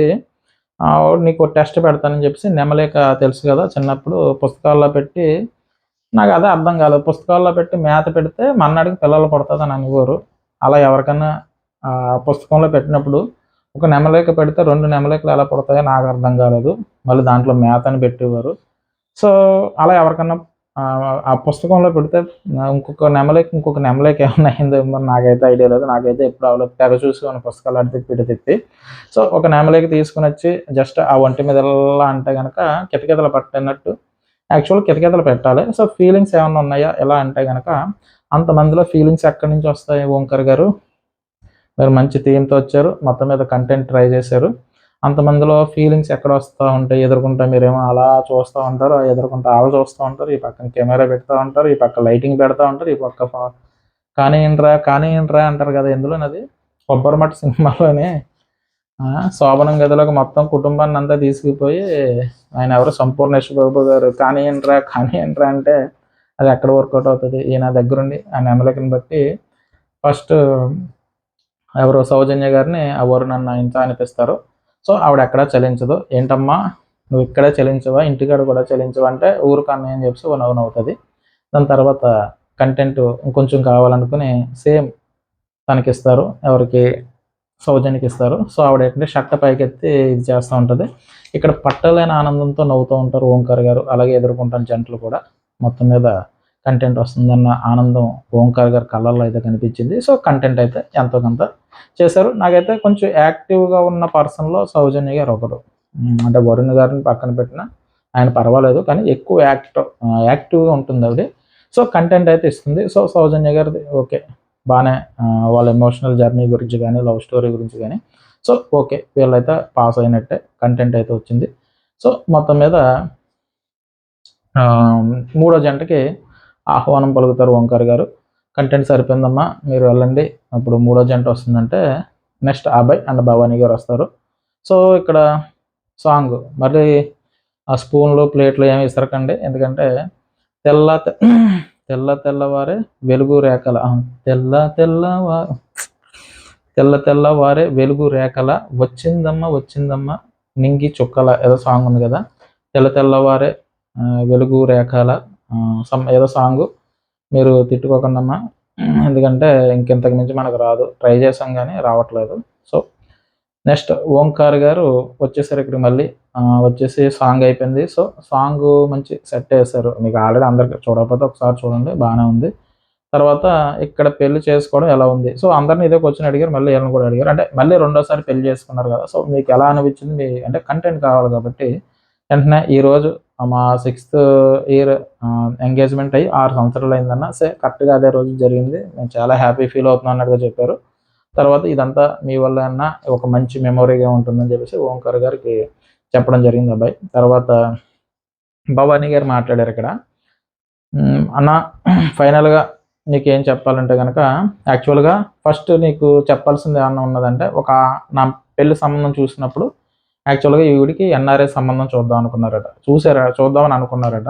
నీకు టెస్ట్ పెడతానని చెప్పేసి నెమలిక తెలుసు కదా, చిన్నప్పుడు పుస్తకాల్లో పెట్టి, నాకు అదే అర్థం కాలేదు. పుస్తకాల్లో పెట్టి మేత పెడితే మన్నాడికి పిల్లలు పుడతదని అనేవారు. అలా ఎవరికన్నా పుస్తకంలో పెట్టినప్పుడు ఒక నెమలిక పెడితే 2 నెమలికలు ఎలా పుడతాయో నాకు అర్థం కాలేదు. మళ్ళీ దాంట్లో మేతని పెట్టేవారు. సో, అలా ఎవరికన్నా ఆ పుస్తకంలో పెడితే ఇంకొక నెమలిక ఏమన్నా అయిందేమో నాకైతే ఐడియా లేదు. నాకైతే ఎప్పుడు అవ్వలేదు. తెగ చూసేవాడిని పుస్తకాలు అటు తిప్పి, ఇటు తిప్పి. సో, ఒక నెమలిక తీసుకొనొచ్చి జస్ట్ ఆ ఒంటి మీద ఇలా అంటే గనక కితకితలు పట్టినట్టు, యాక్చువల్‌గా కితకితలు పెట్టాలి. సో, ఫీలింగ్స్ ఏమన్నా ఉన్నాయా? ఎలా అంటే గనక అంతమందిలో ఫీలింగ్స్ ఎక్కడి నుంచి వస్తాయి ఓంకార్ గారు? మీరు మంచి థీమ్‌తో వచ్చారు. మొత్తం మీద కంటెంట్ ట్రై చేశారు. అంతమందిలో ఫీలింగ్స్ ఎక్కడ వస్తా ఉంటాయి? ఎదురుకుంటా మీరేమో అలా చూస్తా ఉంటారు. ఎదురుకుంటా ఆళ్ళు చూస్తా ఉంటారు. ఈ పక్కన కెమెరా పెడతా ఉంటారు. ఈ పక్క లైటింగ్ పెడతా ఉంటారు. ఈ పక్క కానీయండిరా, కానీయండిరా అంటారు కదా! ఎందులోనది? 'కొబ్బరిమట్ట' సినిమాలోని శోభనం గదిలోకి మొత్తం కుటుంబాన్నంతా తీసుకుపోయి ఆయన ఎవరు 'సంపూర్ణేష్ బాబు' గారు కానీయండిరా, కానీయండిరా అంటే అది ఎక్కడ వర్కౌట్ అవుతది? ఈయన దగ్గరుండి ఆ నెమలికని బట్టి ఫస్ట్ ఎవరో సౌజన్య గారిని ఆ వరుణ్ అన్న ఇంత అనిపిస్తారు. సో, ఆవిడెక్కడా చలించదు. ఏంటమ్మా నువ్వు ఇక్కడే చలించవా? ఇంటికాడ కూడా చలించవా? అంటే ఊరుకో అన్నయ్య అని చెప్పేసి ఓ నవ్వు నవ్వుతది. దాని తర్వాత కంటెంట్ ఇంకొంచెం కావాలనుకుని సేమ్ తనకిస్తారు. ఎవరికి? సౌజన్యకిస్తారు. సో, ఆవిడేంటంటే షర్ట్ పైకెత్తి ఇది చేస్తా ఉంటది. ఇక్కడ పట్టలేని ఆనందంతో నవ్వుతూ ఉంటారు ఓంకార్ గారు. అలాగే ఎదుర్కొంటున్న జంటలు కూడా. మొత్తం మీద కంటెంట్ వస్తుందన్న ఆనందం ఓంకార్ గారి కళ్ళల్లో అయితే కనిపించింది. సో, కంటెంట్ అయితే ఎంతో కొంత చేశారు. నాకైతే కొంచెం యాక్టివ్‌గా ఉన్న పర్సన్‌లో సౌజన్య గారు ఒకరు. అంటే వరుణ్ గారిని పక్కన పెట్టినా ఆయన పర్వాలేదు. కానీ ఎక్కువ యాక్టివ్‌గా ఉంటుందావిడ. సో, కంటెంట్ అయితే ఇస్తుంది. సో, సౌజన్య గారిది ఓకే. బానే వాళ్ళ ఎమోషనల్ జర్నీ గురించి గానీ, లవ్ స్టోరీ గురించి గానీ, సో, ఓకే. వీళ్ళైతే పాస్ అయినట్టే. కంటెంట్ అయితే వచ్చింది. సో, మొత్తం మీద మూడో జంటకి ఆహ్వానం పలుకుతారు ఓంకార్ గారు. కంటెంట్ సరిపోయిందమ్మా మీరు వెళ్ళండి. అప్పుడు మూడో జంట వస్తుందంటే నెక్స్ట్ అభయ్ అండ్ భవానీ గారు వస్తారు. సో, ఇక్కడ సాంగ్ మరి ఆ స్పూన్లు, ప్లేట్లు ఏమి విసరకండి. ఎందుకంటే తెల్ల తె తెల్ల తెల్లవారే వెలుగు రేఖల తెల్ల తెల్లవా తెల్ల తెల్లవారే వెలుగు రేఖల వచ్చిందమ్మ నింగి చుక్కల ఏదో సాంగ్ ఉంది కదా! తెల్ల తెల్లవారే వెలుగు రేఖల ఏదో సాంగు. మీరు తిట్టుకోకండమ్మా. ఎందుకంటే ఇంకింతకు మించి మనకు రాదు. ట్రై చేశాం గానీ రావట్లేదు. సో, నెక్స్ట్ ఓంకార్ గారు వచ్చేసారు ఇక్కడికి మళ్ళీ. వచ్చేసి సాంగ్ అయిపోయింది. సో, సాంగు మంచి సెట్ చేశారు. మీకు ఆల్రెడీ అందరికి చూడకపోతే ఒకసారి చూడండి బానే ఉంది. తర్వాత ఇక్కడ పెళ్లి చేసుకోవడం ఎలా ఉంది? సో, అందరిని ఇదే క్వెషన్ అడిగారు. మళ్ళీ ఈళ్ళని కూడా అడిగారు. అంటే మళ్ళీ రెండోసారి పెళ్లి చేసుకున్నారు కదా! సో, మీకెలా అనిపించింది? అంటే కంటెంట్ కావాలి కాబట్టి వెంటనే ఈరోజు మా 6థ్ ఇయర్ ఎంగేజ్‌మెంట్ అయ్యి 6 సంవత్సరాలు అయిందన్న. కరెక్ట్‌గా అదే రోజు జరిగింది. నేను చాలా హ్యాపీ ఫీల్ అవుతున్నాను అన్నట్టుగా చెప్పారు. తర్వాత ఇదంతా మీ వల్లే అన్న ఒక మంచి మెమొరీగా ఉంటుందని చెప్పేసి ఓంకార్ గారికి చెప్పడం జరిగింది అబ్బాయి. తర్వాత భవానీ గారు మాట్లాడారిక్కడ. అన్న ఫైనల్‌గా నీకేం చెప్పాలంటే గనక యాక్చువల్‌గా ఫస్ట్ నీకు చెప్పాల్సింది ఏమన్నా ఉన్నదంటే నా పెళ్లి సంబంధం చూసినప్పుడు యాక్చువల్‌గా ఈవిడికి ఎన్ఆర్ఐ సంబంధం చూద్దాం అనుకున్నారట. చూద్దామని అనుకున్నారట.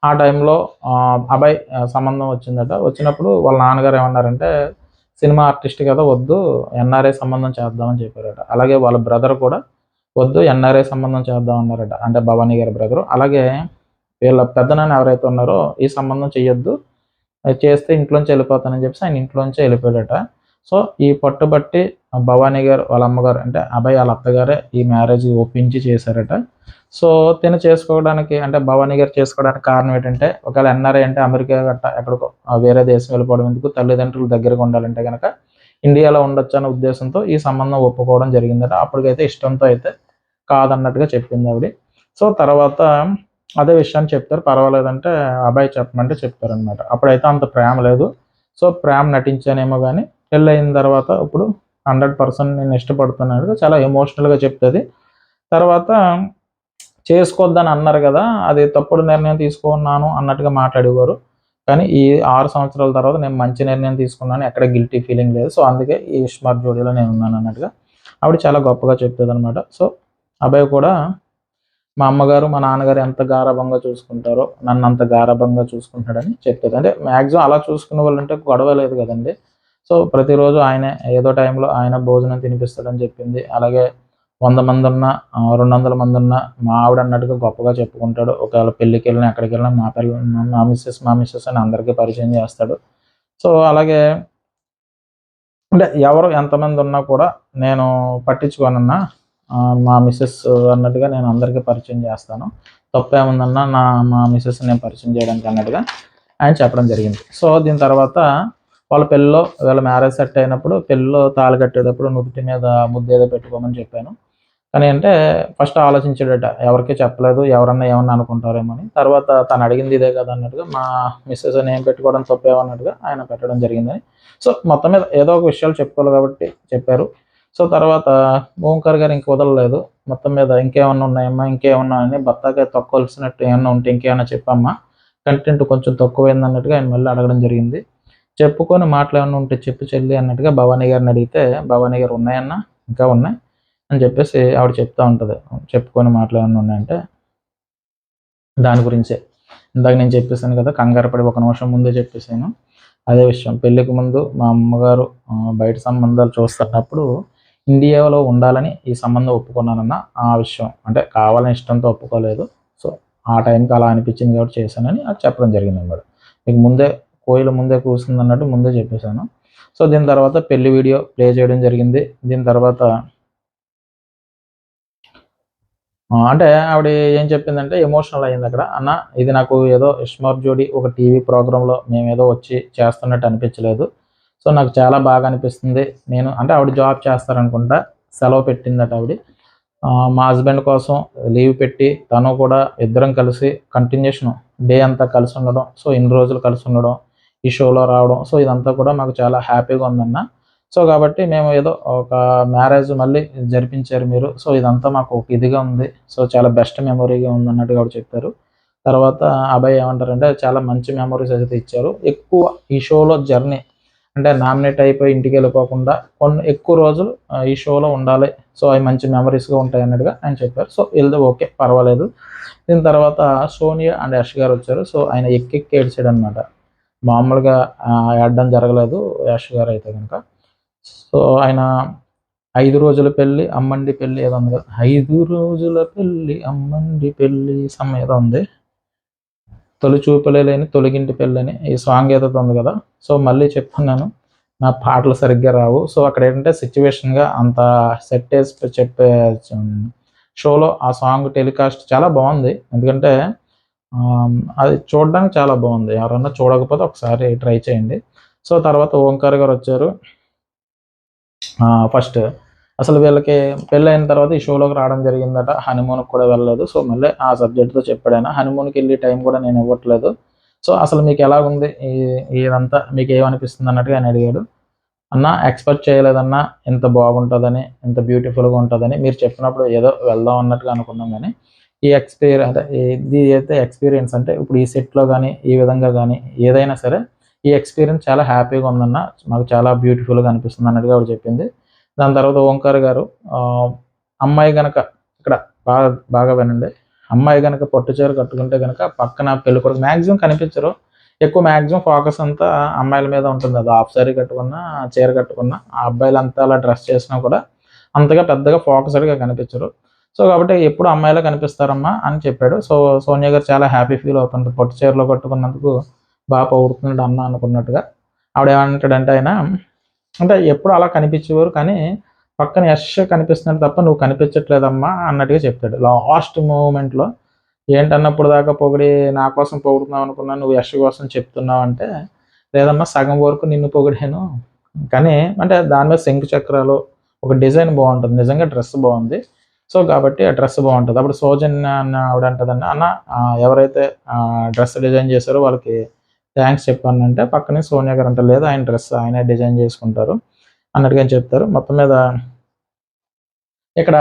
ఆ టైంలో అబ్బాయి సంబంధం వచ్చిందట. వచ్చినప్పుడు వాళ్ళ నాన్నగారు ఏమన్నారంటే, సినిమా ఆర్టిస్ట్ కదా! వద్దు ఎన్ఆర్ఐ సంబంధం చేద్దామని చెప్పారట. అలాగే వాళ్ళ బ్రదర్ కూడా వద్దు ఎన్ఆర్ఐ సంబంధం చేద్దాం అన్నారట. అంటే భవానీ గారి బ్రదరు. అలాగే వీళ్ళ పెద్దనాన్న ఎవరైతే ఉన్నారో ఈ సంబంధం చెయ్యొద్దు. చేస్తే ఇంట్లోంచి వెళ్ళిపోతానని చెప్పేసి ఆయన ఇంట్లోంచే వెళ్ళిపోయాడట. సో, ఈ పట్టుబట్టి భవానీ గారు వాళ్ళ అమ్మగారు అంటే అభయ్ ఆళ్ళ అత్తగారే ఈ మ్యారేజ్ ఒప్పించి చేశారట. సో, తిను చేసుకోవడానికి అంటే భవానీ గారు చేసుకోవడానికి కారణం ఏంటంటే ఒకవేళ ఎన్ఆర్ఐ అంటే అమెరికా గట్టా ఎక్కడికో వేరే దేశం వెళ్ళిపోవడం ఎందుకు, తల్లిదండ్రులు దగ్గరగా ఉండాలంటే గనక ఇండియాలో ఉండొచ్చన్న ఉద్దేశంతో ఈ సంబంధం ఒప్పుకోవడం జరిగిందట. అప్పటికైతే ఇష్టంతో అయితే కాదన్నట్టుగా చెప్పిందావిడ. సో, తర్వాత అదే విషయాన్ని చెప్తారు. పర్వాలేదంటే అబ్బాయి చెప్పమంటే చెప్తారనమాట. అప్పుడైతే అంత ప్రేమ లేదు. సో, ప్రేమ నటించానేమో గానీ పెళ్లయిన తర్వాత ఇప్పుడు 100% నేను ఇష్టపడుతున్నాను. చాలా ఎమోషనల్‌గా చెప్తది. తర్వాత చేసుకోవద్దని అన్నారు గదా! అది తప్పుడు నిర్ణయం తీసుకున్నాను అన్నట్టుగా మాట్లాడేవారు. కానీ ఈ 6 సంవత్సరాల తర్వాత నేను మంచి నిర్ణయం తీసుకున్నాను. ఎక్కడ గిల్టీ ఫీలింగ్ లేదు. సో, అందుకే ఈ స్మార్ట్ జోడీలో నేనున్నాను అన్నట్టుగా ఆవిడ చాలా గొప్పగా చెప్తదనమాట. సో, అభయ్ కూడా మా అమ్మగారు, మా నాన్నగారు ఎంత గారాబంగా చూసుకుంటారో నన్నంత గారాబంగా చూసుకుంటాడని చెప్తది. అంటే మాక్సిమం అలా చూసుకునే వాళ్ళంటే గొడవ లేదు గదండీ! సో, ప్రతిరోజు ఆయనే ఏదో టైంలో ఆయన భోజనం తినిపిస్తాడని చెప్పింది. అలాగే 100 మంది ఉన్నా 200 మంది ఉన్నా మా ఆవిడ అన్నట్టుగా గొప్పగా చెప్పుకుంటాడు. ఒకవేళ పెళ్ళికి వెళ్ళినా ఎక్కడికి వెళ్ళినా మా మిస్సెస్ అని అందరికీ పరిచయం చేస్తాడు. సో అలాగే అంటే ఎవరు ఎంతమంది ఉన్నా కూడా నేను పట్టించుకోనన్నా, మా మిసెస్ అన్నట్టుగా నేను అందరికీ పరిచయం చేస్తాను. తప్పేముందన్నా మా మిసెస్‌ని నేను పరిచయం చేయడానికి అన్నట్టుగా ఆయన చెప్పడం జరిగింది. సో దీని తర్వాత వాళ్ళ పెళ్ళిలో వీళ్ళ మ్యారేజ్ సెట్ అయినప్పుడు పెళ్ళిలో తాళి కట్టేటప్పుడు నుదుటి మీద ముద్దేదో పెట్టుకోమని చెప్పాను. కానీ అంటే ఫస్ట్ ఆలోచించాడట. ఎవరికీ చెప్పలేదు. ఎవరన్నా ఏమన్నా అనుకుంటారేమో అని. తర్వాత తను అడిగింది ఇదే కదా అన్నట్టుగా మా మిసెస్ నేను పెట్టుకోవడం తప్పేమన్నట్టుగా ఆయన పెట్టడం జరిగిందని. సో మొత్తం మీద ఏదో ఒక విషయాలు చెప్పుకోవాలి కాబట్టి చెప్పారు. సో తర్వాత ఓంకార్ గారు ఇంక వదలలేదు. మొత్తం మీద ఇంకేమన్నా ఉన్నాయమ్మా? ఇంకేమన్నా అని బత్తాకాయ తొక్కాల్సినట్టు ఏమన్నా ఉంటే ఇంకేమన్నా చెప్పమ్మా? కంటెంట్ కొంచెం తక్కువైందన్నట్టుగా ఆయన మళ్ళీ అడగడం జరిగింది. చెప్పుకోని మాటలేమన్నా ఉంటే చెప్పు చెల్లి అన్నట్టుగా భవానీ గారిని అడిగితే, భవానీ గారు ఉన్నాయన్నా, ఇంకా ఉన్నాయి అని చెప్పేసి ఆవిడ చెప్తా ఉంటది. చెప్పుకోని మాటలేమన్నా ఉన్నాయంటే దాని గురించే. ఇందాక నేను చెప్పేసాను కదా! కంగారు పడి ఒక నిమిషం ముందే చెప్పేసాను. అదే విషయం పెళ్ళికి ముందు మా అమ్మగారు బయట సంబంధాలు చూస్తున్నప్పుడు ఇండియాలో ఉండాలని ఈ సంబంధం ఒప్పుకున్నానన్న ఆ విషయం. అంటే కావాలని ఇష్టంతో ఒప్పుకోలేదు. సో ఆ టైంకి అలా అనిపించింది కాబట్టి చేశానని అది చెప్పడం జరిగిందనమాట. మీకు ముందే కోయిల ముందే కూసిందన్నట్టు ముందే చెప్పేసాను. సో దీని తర్వాత పెళ్లి వీడియో ప్లే చేయడం జరిగింది. దీని తర్వాత అంటే ఆవిడ ఏం చెప్పిందంటే ఎమోషనల్ అయిందక్కడ. అన్న ఇది నాకు ఏదో 'ఇస్మార్ట్ జోడీ' ఒక టీవీ ప్రోగ్రామ్‌లో మేమేదో వచ్చి చేస్తున్నట్టు అనిపించలేదు. సో నాకు చాలా బాగా అనిపిస్తుంది. నేను అంటే ఆవిడ జాబ్ చేస్తారనుకుంటా. సెలవు పెట్టిందట ఆవిడ. మా హస్బెండ్ కోసం లీవ్ పెట్టి తను కూడా ఇద్దరం కలిసి కంటిన్యూషన్ డే అంతా కలిసి ఉండడం. సో ఇన్ని రోజులు కలిసి ఉండడం, ఈ షోలో రావడం. సో ఇదంతా కూడా మాకు చాలా హ్యాపీగా ఉందన్న. సో కాబట్టి మేము ఏదో ఒక మ్యారేజ్ మళ్ళీ జరిపించారు మీరు. సో ఇదంతా మాకు ఒక ఇదిగా ఉంది. సో చాలా బెస్ట్ మెమొరీగా ఉందన్నట్టుగా ఆవిడ చెప్పారు. తర్వాత అభయ్ ఏమంటారంటే చాలా మంచి మెమోరీస్ అయితే ఇచ్చారు. ఎక్కువ ఈ షోలో జర్నీ అంటే నామినేట్ అయిపోయి ఇంటికెళ్ళిపోకుండా కొన్ని ఎక్కువ రోజులు ఈ షోలో ఉండాలి. సో అవి మంచి మెమరీస్‌గా ఉంటాయి అన్నట్టుగా ఆయన చెప్పారు. సో ఎళ్తే ఓకే. పర్వాలేదు. దీని తర్వాత సోనియా అండ్ యష్ గారు వచ్చారు. సో ఆయన ఎక్కెక్కి ఏడ్చాడనమాట. మామూలుగా ఏడడం జరగలేదు యష్ గారు అయితే గనక. సో ఆయన 5 రోజుల పెళ్లి అమ్మండి పెళ్లి ఏదో ఉంది కదా! 5 రోజుల పెళ్లి అమ్మండి పెళ్లి సమ్ ఏదో ఉంది. తొలి చూపులే లేని తొలిగింటి పెళ్ళని ఈ సాంగ్ ఏదైతే ఉంది కదా! సో మళ్ళీ చెప్తున్నాను. నా పాటలు సరిగ్గా రావు. సో అక్కడేంటంటే సిట్యుయేషన్‌గా అంత సెట్ ఏసి చెప్పే షోలో ఆ సాంగ్ టెలికాస్ట్ చాలా బావుంది. ఎందుకంటే అది చూడడానికి చాలా బావుంది. ఎవరన్నా చూడకపోతే ఒకసారి ట్రై చేయండి. సో తర్వాత ఓంకార్ గారొచ్చారు. ఫస్ట్ అసలు వీళ్ళకి పెళ్ళైన తర్వాత ఈ షోలోకి రావడం జరిగిందట. హనీమూన్‌కి కూడా వెళ్ళలేదు. సో మళ్ళీ ఆ సబ్జెక్ట్‌తో చెప్పాడాయన. హనీమూన్‌కెళ్ళే టైం కూడా నేను ఇవ్వట్లేదు. సో అసలు మీకెలాగుంది ఇదంతా మీకేమనిపిస్తుంది అన్నట్టుగా ఆయన అడిగాడు. అన్న ఎక్స్‌పెక్ట్ చేయలేదన్నా ఇంత బాగుంటదని, ఇంత బ్యూటిఫుల్‌గా ఉంటదని. మీరు చెప్పినప్పుడు ఏదో వెళ్దాం అన్నట్టుగా అనుకున్నాం గానీ, అంటే ఇది అయితే ఎక్స్‌పీరియన్స్ అంటే ఇప్పుడు ఈ సెట్‌లో గానీ, ఈ విధంగా గానీ ఏదైనా సరే ఈ ఎక్స్‌పీరియన్స్ చాలా హ్యాపీగా ఉందన్న. మాకు చాలా బ్యూటిఫుల్‌గా అనిపిస్తుంది అన్నట్టుగా ఆవిడ చెప్పింది. దాని తర్వాత ఓంకార్ గారు అమ్మాయి గనక ఇక్కడ బాగా బాగా వినండి. అమ్మాయి గనక పట్టు చీర కట్టుకుంటే గనక పక్కన పెళ్ళికొడుకు మాక్సిమం కనిపించరు. ఎక్కువ మాక్సిమం ఫోకస్ అంతా అమ్మాయిల మీద ఉంటుంది. అది హాఫ్ సారీ కట్టుకున్నా, చీర కట్టుకున్నా, ఆ అబ్బాయిలంతా అలా డ్రెస్ చేసినా కూడా అంతగా పెద్దగా ఫోకస్డ్‌గా కనిపించరు. సో కాబట్టి ఎప్పుడు అమ్మాయిలే కనిపిస్తారమ్మా అని చెప్పాడు. సో సోనియా గారు చాలా హ్యాపీ ఫీల్ అవుతుంటారు. పట్టు చీరలో కట్టుకున్నందుకు పొగుడుతున్నాడు అన్న అనుకున్నట్టుగా. ఆవిడేమంటాడంటే ఆయన అంటే ఎప్పుడు అలా కనిపించేవారు కానీ పక్కన యష్ కనిపిస్తున్నాడు తప్ప నువ్వు కనిపించట్లేదమ్మా అన్నట్టుగా చెప్తాడు. లాస్ట్ మూమెంట్‌లో ఏంటన్నప్పుడు దాకా పొగిడి నా కోసం పొగుడుతున్నావు అనుకున్నా నువ్వు యష్ కోసం చెప్తున్నావు అంటే, లేదమ్మా సగం వరకు నిన్ను పొగిడాను. కానీ అంటే దాని మీద శంకు చక్రాలు ఒక డిజైన్ బావుంటది. నిజంగా డ్రెస్ బావుంది. సో కాబట్టి ఆ డ్రెస్ బావుంటది. అప్పుడు సౌజన్య అన్న ఆవిడ అంటదండి, అన్న ఎవరైతే డ్రెస్ డిజైన్ చేశారో వాళ్ళకి థాంక్స్ చెప్పనంటే పక్కనే సోనియా గారు అంటారు, లేదు ఆయన డ్రెస్ ఆయనే డిజైన్ చేసుకుంటారు అన్నట్టుగా చెప్తారు. మొత్తం మీద ఇక్కడ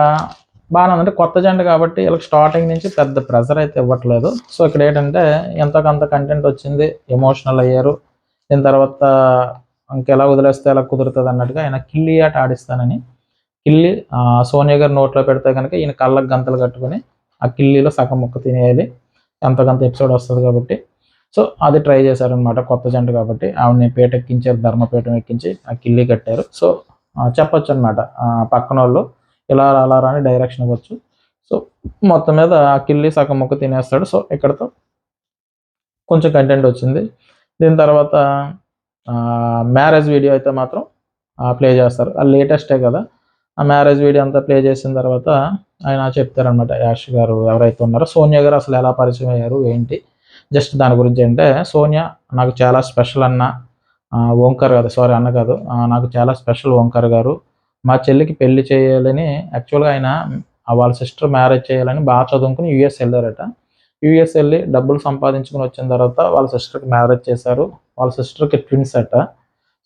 బానే ఉంది. అంటే కొత్త జంట కాబట్టి ఈళ్ళకి స్టార్టింగ్ నుంచి పెద్ద ప్రెషర్ అయితే ఇవ్వట్లేదు. సో ఇక్కడేంటంటే ఎంతో కొంత కంటెంట్ వచ్చింది. ఎమోషనల్ అయ్యారు. దీని తర్వాత ఇంకెలా వదిలేస్తే ఎలా కుదురుతది అన్నట్టుగా ఆయన కిల్లీ ఆట ఆడిస్తానని కిల్లీ సోనియా గారి నోట్లో పెడితే గనక ఈయన కళ్ళకి గంతలు కట్టుకొని ఆ కిల్లీలో సగం ముక్క తినేయాలి. ఎంతో కొంత ఎపిసోడ్ వస్తది కాబట్టి. సో అది ట్రై చేశారనమాట కొత్త జంట కాబట్టి. ఆవిడని పీటెక్కించారు. ధర్మపీఠం ఎక్కించి ఆ కిల్లీ కట్టారు. సో చెప్పొచ్చనమాట పక్కనోళ్ళు ఇలా అలా అని డైరెక్షన్ ఇవ్వచ్చు. సో మొత్తం మీద ఆ కిల్లి సగం ముక్క తినేస్తాడు. సో ఇక్కడతో కొంచెం కంటెంట్ వచ్చింది. దీని తర్వాత మ్యారేజ్ వీడియో అయితే మాత్రం ప్లే చేస్తారు. అది లేటెస్టే కదా. ఆ మ్యారేజ్ వీడియో అంతా ప్లే చేసిన తర్వాత ఆయన చెప్తారనమాట, యాష్ గారు ఎవరైతే ఉన్నారో సోనియా గారు అసలు ఎలా పరిచయం అయ్యారు ఏంటి, జస్ట్ దాని గురించి. అంటే సోనియా నాకు చాలా స్పెషల్ అన్న, ఓంకార్ కాదు, సారీ అన్న కాదు, నాకు చాలా స్పెషల్ ఓంకార్ గారు. మా చెల్లికి పెళ్లి చేయాలని యాక్చువల్గా ఆయన వాళ్ళ సిస్టర్ మ్యారేజ్ చేయాలని బాగా చదువుకుని యూఎస్ వెళ్ళారట. యూఎస్ వెళ్ళి డబ్బులు సంపాదించుకుని వచ్చిన తర్వాత వాళ్ళ సిస్టర్కి మ్యారేజ్ చేశారు. వాళ్ళ సిస్టర్కి ట్విన్స్ అట.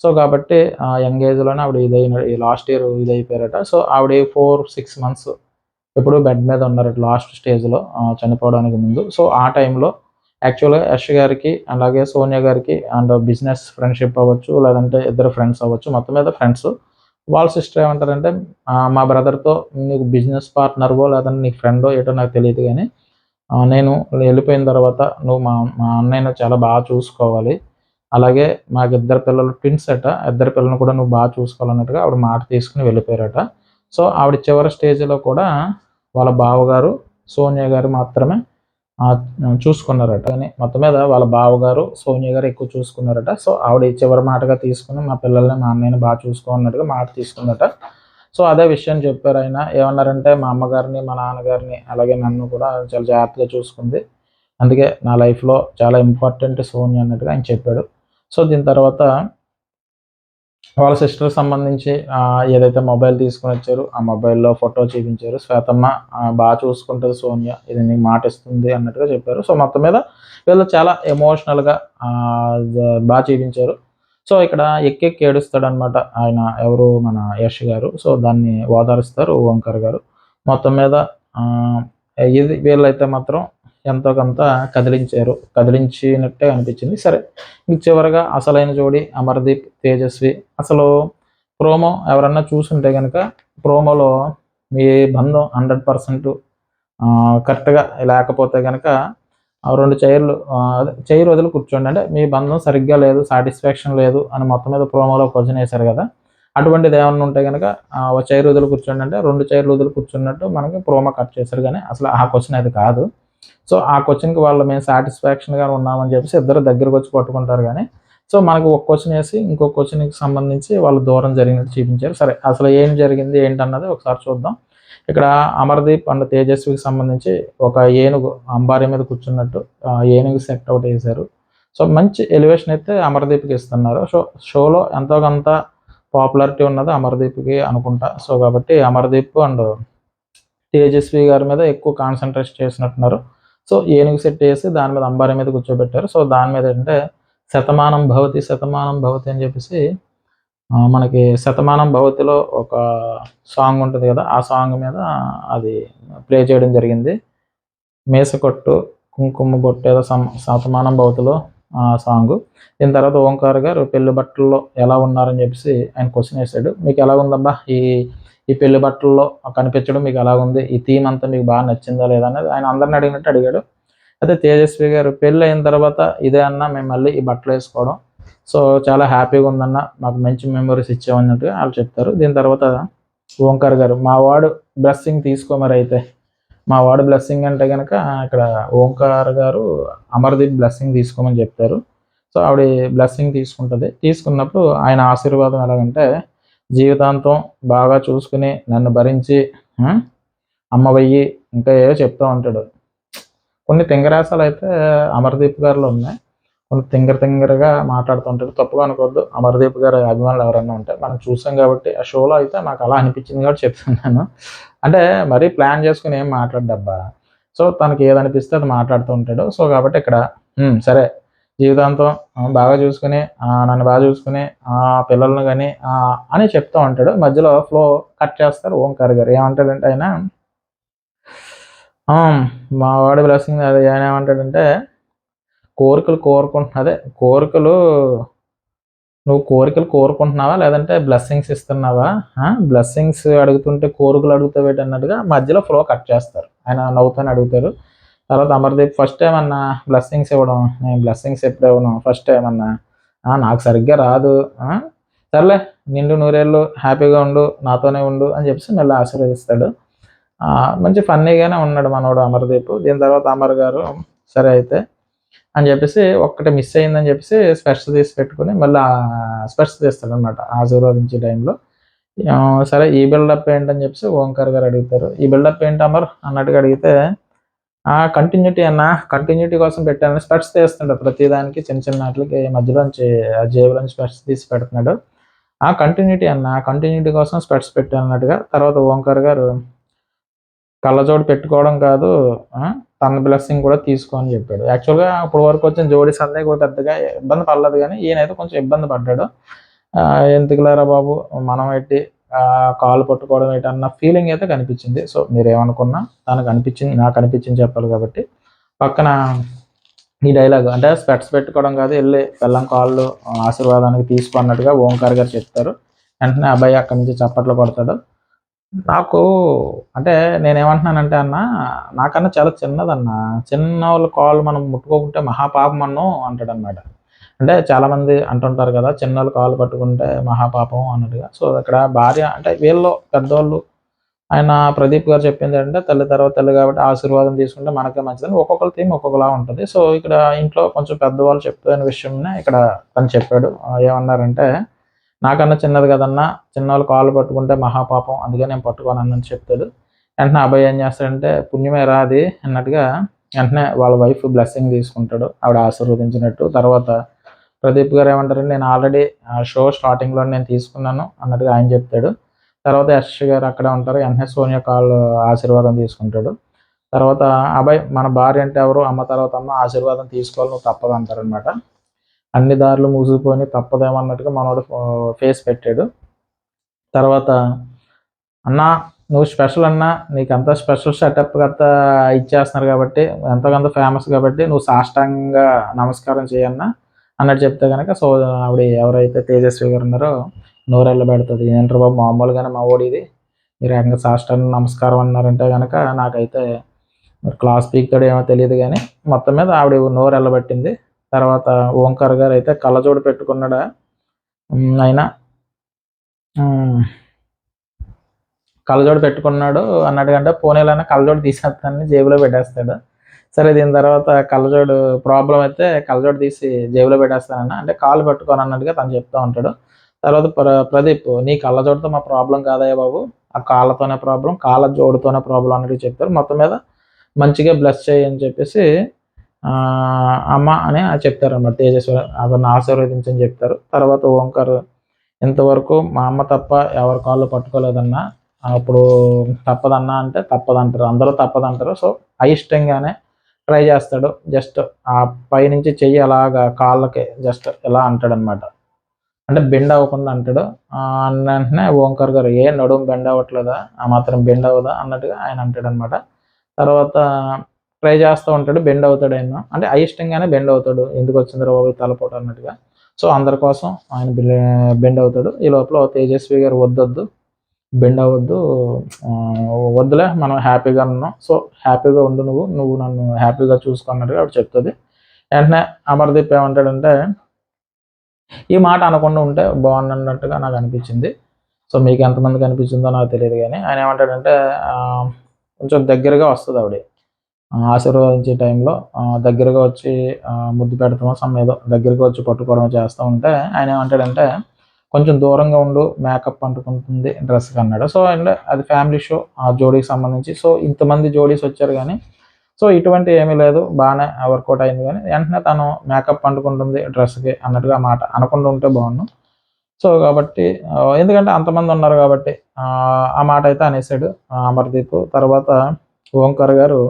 సో కాబట్టి యంగ్ ఏజ్లోనే ఆవిడ లాస్ట్ ఇయర్ ఇదైపోయారట. సో ఆవిడ 4-6 మంత్స్ ఎప్పుడు బెడ్ మీద ఉన్నారట లాస్ట్ స్టేజ్లో, చనిపోవడానికి ముందు. సో ఆ టైంలో యాక్చువల్గా యష్ గారికి అలాగే సోనియా గారికి అండ్ బిజినెస్ ఫ్రెండ్షిప్ అవ్వచ్చు, లేదంటే ఇద్దరు ఫ్రెండ్స్ అవ్వచ్చు, మొత్తం మీద ఫ్రెండ్స్. వాళ్ళ సిస్టర్ ఏమంటారంటే, మా బ్రదర్తో నీకు బిజినెస్ పార్ట్నర్వో లేదంటే నీకు ఫ్రెండో ఏటో నాకు తెలియదు, కానీ నేను వెళ్ళిపోయిన తర్వాత నువ్వు మా మా అన్నయ్యను చాలా బాగా చూసుకోవాలి. అలాగే మాకు ఇద్దరు పిల్లలు ట్విన్స్ అట. ఇద్దరు పిల్లల్ని కూడా నువ్వు బాగా చూసుకోవాలన్నట్టుగా ఆవిడ మాట తీసుకుని వెళ్ళిపోయారట. సో ఆవిడ చివరి స్టేజ్‌లో కూడా వాళ్ళ బావగారు, సోనియా గారు మాత్రమే చూసుకున్నారట. కానీ మొత్తం మీద వాళ్ళ బావగారు, సోనియా గారు ఎక్కువ చూసుకున్నారట. సో ఆవిడ చివరి మాటగా తీసుకుని మా పిల్లల్ని, మా అన్నయ్యని బాగా చూసుకో అన్నట్టుగా మాట తీసుకుందట. సో అదే విషయం చెప్పారాయన. ఏమన్నారంటే, మా అమ్మగారిని, మా నాన్నగారిని అలాగే నన్ను కూడా చాలా జాగ్రత్తగా చూసుకుంది. అందుకే నా లైఫ్‌లో చాలా ఇంపార్టెంట్ సోనియా అన్నట్టుగా ఆయన చెప్పాడు. సో దీని తర్వాత వాళ్ళ సిస్టర్‌కి సంబంధించి ఏదైతే మొబైల్ తీసుకొనొచ్చారో, ఆ మొబైల్‌లో ఫోటో చూపించారు. శ్వేతమ్మ బాగా చూసుకుంటది సోనియా, ఇది నీకు మాటిస్తుంది అన్నట్టుగా చెప్పారు. సో మొత్తం మీద వీళ్ళు చాలా ఎమోషనల్‌గా బా చూపించారు. సో ఇక్కడ ఎక్కెక్కి ఏడుస్తాడనమాట ఆయన, ఎవరు మన యష్ గారు. సో దాన్ని ఓదారుస్తారు ఓంకార్ గారు. మొత్తం మీద ఇది వీళ్ళైతే మాత్రం ఎంతో కొంత కదిలించినట్టే అనిపించింది. సరే, ఇంక చివరగా అసలైన జోడి అమర్దీప్, తేజస్వి. అసలు ప్రోమో ఎవరన్నా చూసుంటే గనక, ప్రోమోలో మీ బంధం 100% కరెక్ట్‌గా లేకపోతే గనక 2 చైర్లు అదే చైర్ వదిలి కూర్చోండి. అంటే మీ బంధం సరిగ్గా లేదు, సాటిస్ఫాక్షన్ లేదు అని మొత్తం మీద ప్రోమోలో క్వెషన్ ఏశారు కదా. అటువంటిది ఏమన్నా ఉంటే గనక ఒక చైర్ వదిలి కూర్చోండి అంటే 2 చైర్లు వదిలి కూర్చున్నట్టు మనకి ప్రోమో కట్ చేశారు, గానీ అసలు ఆ క్వెషన్ అది కాదు. సో ఆ క్వెషన్‌కి వాళ్ళు మేము సాటిస్ఫాక్షన్‌గా ఉన్నామని చెప్పేసి ఇద్దరు దగ్గరకొచ్చి పట్టుకుంటారు గానీ, సో మనకు ఒక క్వెషన్ ఏసి ఇంకో క్వెషన్‌కి సంబంధించి వాళ్ళు దూరం జరిగినట్టు చూపించారు. సరే, అసలు ఏం జరిగింది ఏంటన్నది ఒకసారి చూద్దాం. ఇక్కడ అమర్దీప్ అండ్ తేజస్వికి సంబంధించి ఒక ఏనుగు అంబారీ మీద కూర్చున్నట్టు ఏనుగు సెట్ ఒకటి ఏశారు. సో మంచి ఎలివేషన్ అయితే అమర్దీప్‌కి ఇస్తున్నారు. షోలో ఎంతో కొంత పాపులారిటీ ఉన్నది అమర్దీప్‌కి అనుకుంటా. సో కాబట్టి అమర్దీప్ అండ్ తేజస్వి గారి మీద ఎక్కువ కాన్సంట్రేట్ చేసినట్టున్నారు. సో ఏనుగు సెట్ ఏసి దాని మీద అంబారీ మీద కూర్చోబెట్టారు. సో దాని మీద ఏంటంటే శతమానం భవతి, శతమానం భవతి అని చెప్పేసి మనకి శతమానం భవతిలో ఒక సాంగ్ ఉంటుంది కదా, ఆ సాంగ్ మీద అది ప్లే చేయడం జరిగింది. మేసకొట్టు కుంకుమ బొట్టు ఏదో శతమానం భవతిలో సాంగు. దీని తర్వాత ఓంకార్ గారు పెళ్లి బట్టల్లో ఎలా ఉన్నారని చెప్పేసి ఆయన క్వశ్చన్ వేశాడు. మీకు ఎలా ఉందబ్బా ఈ పెళ్లి బట్టల్లో కనిపించడం మీకు ఎలాగుంది, ఈ థీమ్ అంతా మీకు బాగా నచ్చిందా లేదా అనేది ఆయన అందరిని అడిగినట్టు అడిగాడు. అయితే తేజస్వి గారు, పెళ్ళి అయిన తర్వాత ఇదే అన్న మేము మళ్ళీ ఈ బట్టలు వేసుకోవడం, సో చాలా హ్యాపీగా ఉందన్న, మాకు మంచి మెమరీస్ ఇచ్చామన్నట్టుగా వాళ్ళు చెప్తారు. దీని తర్వాత ఓంకార్ గారు, మా వాడు బ్లెస్సింగ్ తీసుకో మరి అయితే. మా వాడు బ్లెస్సింగ్ అంటే కనుక ఇక్కడ ఓంకార్ గారు అమర్దీప్ బ్లెస్సింగ్ తీసుకోమని చెప్తారు. సో ఆవిడ బ్లెస్సింగ్ తీసుకుంటుంది. తీసుకున్నప్పుడు ఆయన ఆశీర్వాదం ఎలాగంటే, జీవితాంతం బాగా చూసుకుని నన్ను భరించి అమ్మవయ్యి ఇంకా ఏవో చెప్తూ ఉంటాడు. కొన్ని తింగరాసాలు అయితే అమర్దీప్ గారిలో ఉన్నాయి. కొన్ని తింగరగా మాట్లాడుతుంటాడు. తప్పుగా అనుకోవద్దు, అమర్దీప్ గారి అభిమానులు ఎవరన్నా ఉంటే. మనం చూసాం కాబట్టి ఆ షోలో అయితే నాకు అలా అనిపించింది కాబట్టి చెప్తున్నాను. అంటే మరీ ప్లాన్ చేసుకుని ఏం మాట్లాడ్డబ్బా. సో తనకి ఏదనిపిస్తే అది మాట్లాడుతూ ఉంటాడు. సో కాబట్టి ఇక్కడ సరే, జీవితాంతం బాగా చూసుకుని నన్ను బాగా చూసుకుని పిల్లలను కానీ అని చెప్తూ ఉంటాడు. మధ్యలో ఫ్లో కట్ చేస్తారు ఓంకార్ గారు. ఏమంటాడంటే ఆయన, మా వాడి బ్లెస్సింగ్ అది ఆయన ఏమంటాడంటే, కోరికలు నువ్వు కోరికలు కోరుకుంటున్నావా లేదంటే బ్లెస్సింగ్స్ ఇస్తున్నావా? బ్లెస్సింగ్స్ అడుగుతుంటే కోరికలు అడుగుతావేంటి అన్నట్టుగా మధ్యలో ఫ్లో కట్ చేస్తారు. ఆయన నవ్వుతూనే అడుగుతారు. తర్వాత అమర్దీప్, ఫస్ట్ టైం అన్నా బ్లెస్సింగ్స్ ఇవ్వడం, నేను బ్లెస్సింగ్స్ ఎప్పుడు ఇవ్వను, ఫస్ట్ టైం అన్నా, నాకు సరిగ్గా రాదు. సర్లే నిండు నూరేళ్ళు హ్యాపీగా ఉండు, నాతోనే ఉండు అని చెప్పేసి మళ్ళీ ఆశీర్వదిస్తాడు. మంచి ఫన్నీగానే ఉన్నాడు మనోడు అమర్దీప్. దీని తర్వాత అమర్ గారు సరే అయితే అని చెప్పేసి ఒక్కటి మిస్ అయిందని చెప్పేసి స్పెట్స్ తీసి పెట్టుకుని మళ్ళీ స్పెట్స్ తీస్తాడనమాట ఆశీర్వదించే టైంలో. సరే ఈ బిల్డప్ ఏంటని చెప్పేసి ఓంకార్ గారు అడుగుతారు. ఈ బిల్డప్ ఏంటి అమర్ అన్నట్టుగా అడిగితే, కంటిన్యూటీ అన్న, కంటిన్యూటీ కోసం పెట్టాను. స్పెట్స్ తీస్తున్నాడు ప్రతిదానికి, చిన్న చిన్న వాటికి మధ్యలోంచి జేబులోంచి స్పెట్స్ తీసి పెడుతున్నాడు. కంటిన్యూటీ అన్న, కంటిన్యూటీ కోసం స్పెట్స్ పెట్టాను అన్నట్టుగా. తర్వాత ఓంకార్ గారు కళ్ళజోడు పెట్టుకోవడం కాదు, తన బ్లెస్సింగ్ కూడా తీసుకో అని చెప్పాడు. యాక్చువల్గా ఇప్పుడు వరకు వచ్చిన జోడీస్ అందరికీ కూడా పెద్దగా ఇబ్బంది పడలేదు, కానీ ఈయనైతే కొంచెం ఇబ్బంది పడ్డాడు. ఎందుకులేరా బాబు మనం ఏంటి కాలు పట్టుకోవడం ఏంటి అన్న ఫీలింగ్ అయితే కనిపించింది. సో మీరేమనుకున్నా తనకు అనిపించింది, నాకు అనిపించింది చెప్పాలి కాబట్టి. పక్కన ఈ డైలాగ్ అంటే స్పెట్స్ పెట్టుకోవడం కాదు, వెళ్ళి బెల్లం కాళ్ళు ఆశీర్వాదానికి తీసుకో అన్నట్టుగా ఓంకార్ గారు చెప్తారు. వెంటనే అబ్బాయి అక్కడి నుంచి చప్పట్లు కొడతాడు. నాకు అంటే నేనేమంటున్నానంటే అన్న, నాకన్నా చాలా చిన్నదన్న, చిన్న వాళ్ళ కాళ్ళు మనం ముట్టుకోకుంటే మహాపాపం అన్ను అంటాడనమాట. అంటే చాలామంది అంటుంటారు కదా, చిన్నోళ్ళు కాళ్ళు పట్టుకుంటే మహాపాపం అన్నట్టుగా. సో అక్కడ భార్య అంటే వీళ్ళు పెద్దోళ్ళు, ఆయన ప్రదీప్ గారు చెప్పింది ఏంటంటే తల్లి తర్వాత తల్లి కాబట్టి ఆశీర్వాదం తీసుకుంటే మనకే మంచిదని. ఒక్కొక్కరి థీమ్ ఒక్కొక్కలా ఉంటుంది. సో ఇక్కడ ఇంట్లో కొంచెం పెద్దవాళ్ళు చెప్పిన విషయంనే ఇక్కడ తను చెప్పాడు. ఏమన్నారంటే, నాకన్నా చిన్నది కదన్నా, చిన్నవాళ్ళు కాళ్ళు పట్టుకుంటే మహాపాపం, అందుకే నేను పట్టుకోను అన్నని చెప్తాడు. వెంటనే అబ్బాయి ఏం చేస్తాడంటే, పుణ్యమే రా అది అన్నట్టుగా వెంటనే వాళ్ళ వైఫ్ బ్లెస్సింగ్ తీసుకుంటాడు, ఆవిడ ఆశీర్వదించినట్టు. తర్వాత ప్రదీప్ గారు ఏమంటారంటే, నేను ఆల్రెడీ షో స్టార్టింగ్లో నేను తీసుకున్నాను అన్నట్టుగా ఆయన చెప్తాడు. తర్వాత యశ్ గారు అక్కడే ఉంటారు. వెంటనే సోనియా కాళ్ళు ఆశీర్వాదం తీసుకుంటాడు. తర్వాత అబ్బాయి మన భార్య అంటే ఎవరు, అమ్మ తర్వాత అమ్మ, ఆశీర్వాదం తీసుకోవాలి, నువ్వు తప్పదు అంటారనమాట. అన్ని దారులు మూసుకుపోయి తప్పదేమన్నట్టుగా మనోడు ఫేస్ పెట్టాడు. తర్వాత అన్నా నువ్వు స్పెషల్ అన్నా, నీకు అంత స్పెషల్ సెటప్ గట్టా ఇచ్చేస్తున్నారు కాబట్టి, ఎంతో కొంత ఫేమస్ కాబట్టి నువ్వు సాష్టాంగంగా నమస్కారం చేయన్నా అన్నట్టు చెప్తే కనుక, సో ఆవిడ ఎవరైతే తేజస్వి గారు ఉన్నారో నోరెళ్ళ పెడుతుంది. ఏంటర్ బాబు మామూలుగానే మా ఓడి ఇది, మీరు ఏకంగా సాష్టాంగ నమస్కారం అన్నారంటే కనుక నాకైతే మరి క్లాస్ పీక్తాడు ఏమో తెలియదు, కానీ మొత్తం మీద ఆవిడ నోరు వెళ్ళబట్టింది. తర్వాత ఓంకార్ గారు అయితే కళ్ళజోడు పెట్టుకున్నాడా అయినా కళ్ళజోడు పెట్టుకున్నాడు అన్నట్టుకంటే పోనీలైనా కళ్ళజోడు తీసేస్తానని జేబులో పెట్టేస్తాడు. సరే దీని తర్వాత కళ్ళజోడు ప్రాబ్లం అయితే కళ్ళజోడు తీసి జేబులో పెట్టేస్తానన్న, అంటే కాళ్ళు పట్టుకోను అన్నట్టుగా తను చెప్తూ ఉంటాడు. తర్వాత ప్రదీప్, నీ కళ్ళజోడుతో మా ప్రాబ్లం కాదయ్య బాబు, ఆ కాళ్ళతోనే ప్రాబ్లం, కాళ్ళ జోడుతోనే ప్రాబ్లం అన్నట్టు చెప్తారు. మొత్తం మీద మంచిగా బ్లెస్ చేయి అని చెప్పేసి అమ్మ అని చెప్తారన్నమాట. తేజస్వి అతన్ని ఆశీర్వదించని చెప్తారు. తర్వాత ఓంకార్, ఇంతవరకు మా అమ్మ తప్ప ఎవరి కాళ్ళు పట్టుకోలేదన్నా, అప్పుడు తప్పదన్నా అంటే తప్పదంటారు, అందరూ తప్పదంటారు. సో అయిష్టంగానే ట్రై చేస్తాడు. జస్ట్ ఆ పైనుంచి చెయ్యి అలాగా కాళ్ళకి జస్ట్ ఇలా అంటాడనమాట, అంటే బెండ్ అవ్వకుండా అంటాడు. అన్న వెంటనే ఓంకార్ గారు, ఏ నడుము బెండ్ అవ్వట్లేదా, ఆ మాత్రం బెండ్ అవ్వదా అన్నట్టుగా ఆయన అంటాడనమాట. తర్వాత ట్రై చేస్తూ ఉంటాడు, బెండ్ అవుతాడు ఆయన, అంటే అయిష్టంగానే బెండ్ అవుతాడు, ఎందుకు వచ్చింది బాబు తలపోట అన్నట్టుగా. సో అందరి కోసం ఆయన బెండ్ అవుతాడు. ఈ లోపల తేజస్వి గారు వద్దొద్దు, బెండ్ అవ్వద్దు, వద్దులే మనం హ్యాపీగా ఉన్నాం, సో హ్యాపీగా ఉండు, నువ్వు నన్ను హ్యాపీగా చూసుకున్నట్టుగా ఆవిడ చెప్తుంది. వెంటనే అమర్దీప్ ఏమంటాడంటే, ఈ మాట అనకుండా ఉంటే బాగున్నట్టుగా నాకు అనిపించింది. సో మీకు ఎంతమందికి అనిపించిందో నాకు తెలియదు, కానీ ఆయన ఏమంటాడంటే, కొంచెం దగ్గరగా వస్తుంది ఆవిడ ఆశీర్వదించే టైంలో, దగ్గరగా వచ్చి ముద్దు పెడతామో ఏదో దగ్గరగా వచ్చి పట్టుకోవడం చేస్తూ ఉంటే ఆయన ఏమంటాడంటే, కొంచెం దూరంగా ఉండు, మేకప్ అంటుకుంటుంది డ్రెస్కి అన్నాడు. సో అండ్ అది ఫ్యామిలీ షో, ఆ జోడీకి సంబంధించి. సో ఇంతమంది జోడీస్ వచ్చారు, కానీ సో ఇటువంటి ఏమీ లేదు, బాగానే వర్కౌట్ అయింది. కానీ వెంటనే తను మేకప్ అంటుకుంటుంది డ్రెస్కి అన్నట్టుగా మాట అనకుండా ఉంటే బాగుండు. సో కాబట్టి ఎందుకంటే అంతమంది ఉన్నారు కాబట్టి ఆ మాట అయితే అనేసాడు అమర్దీప్. తర్వాత ఓంకార్ గారు,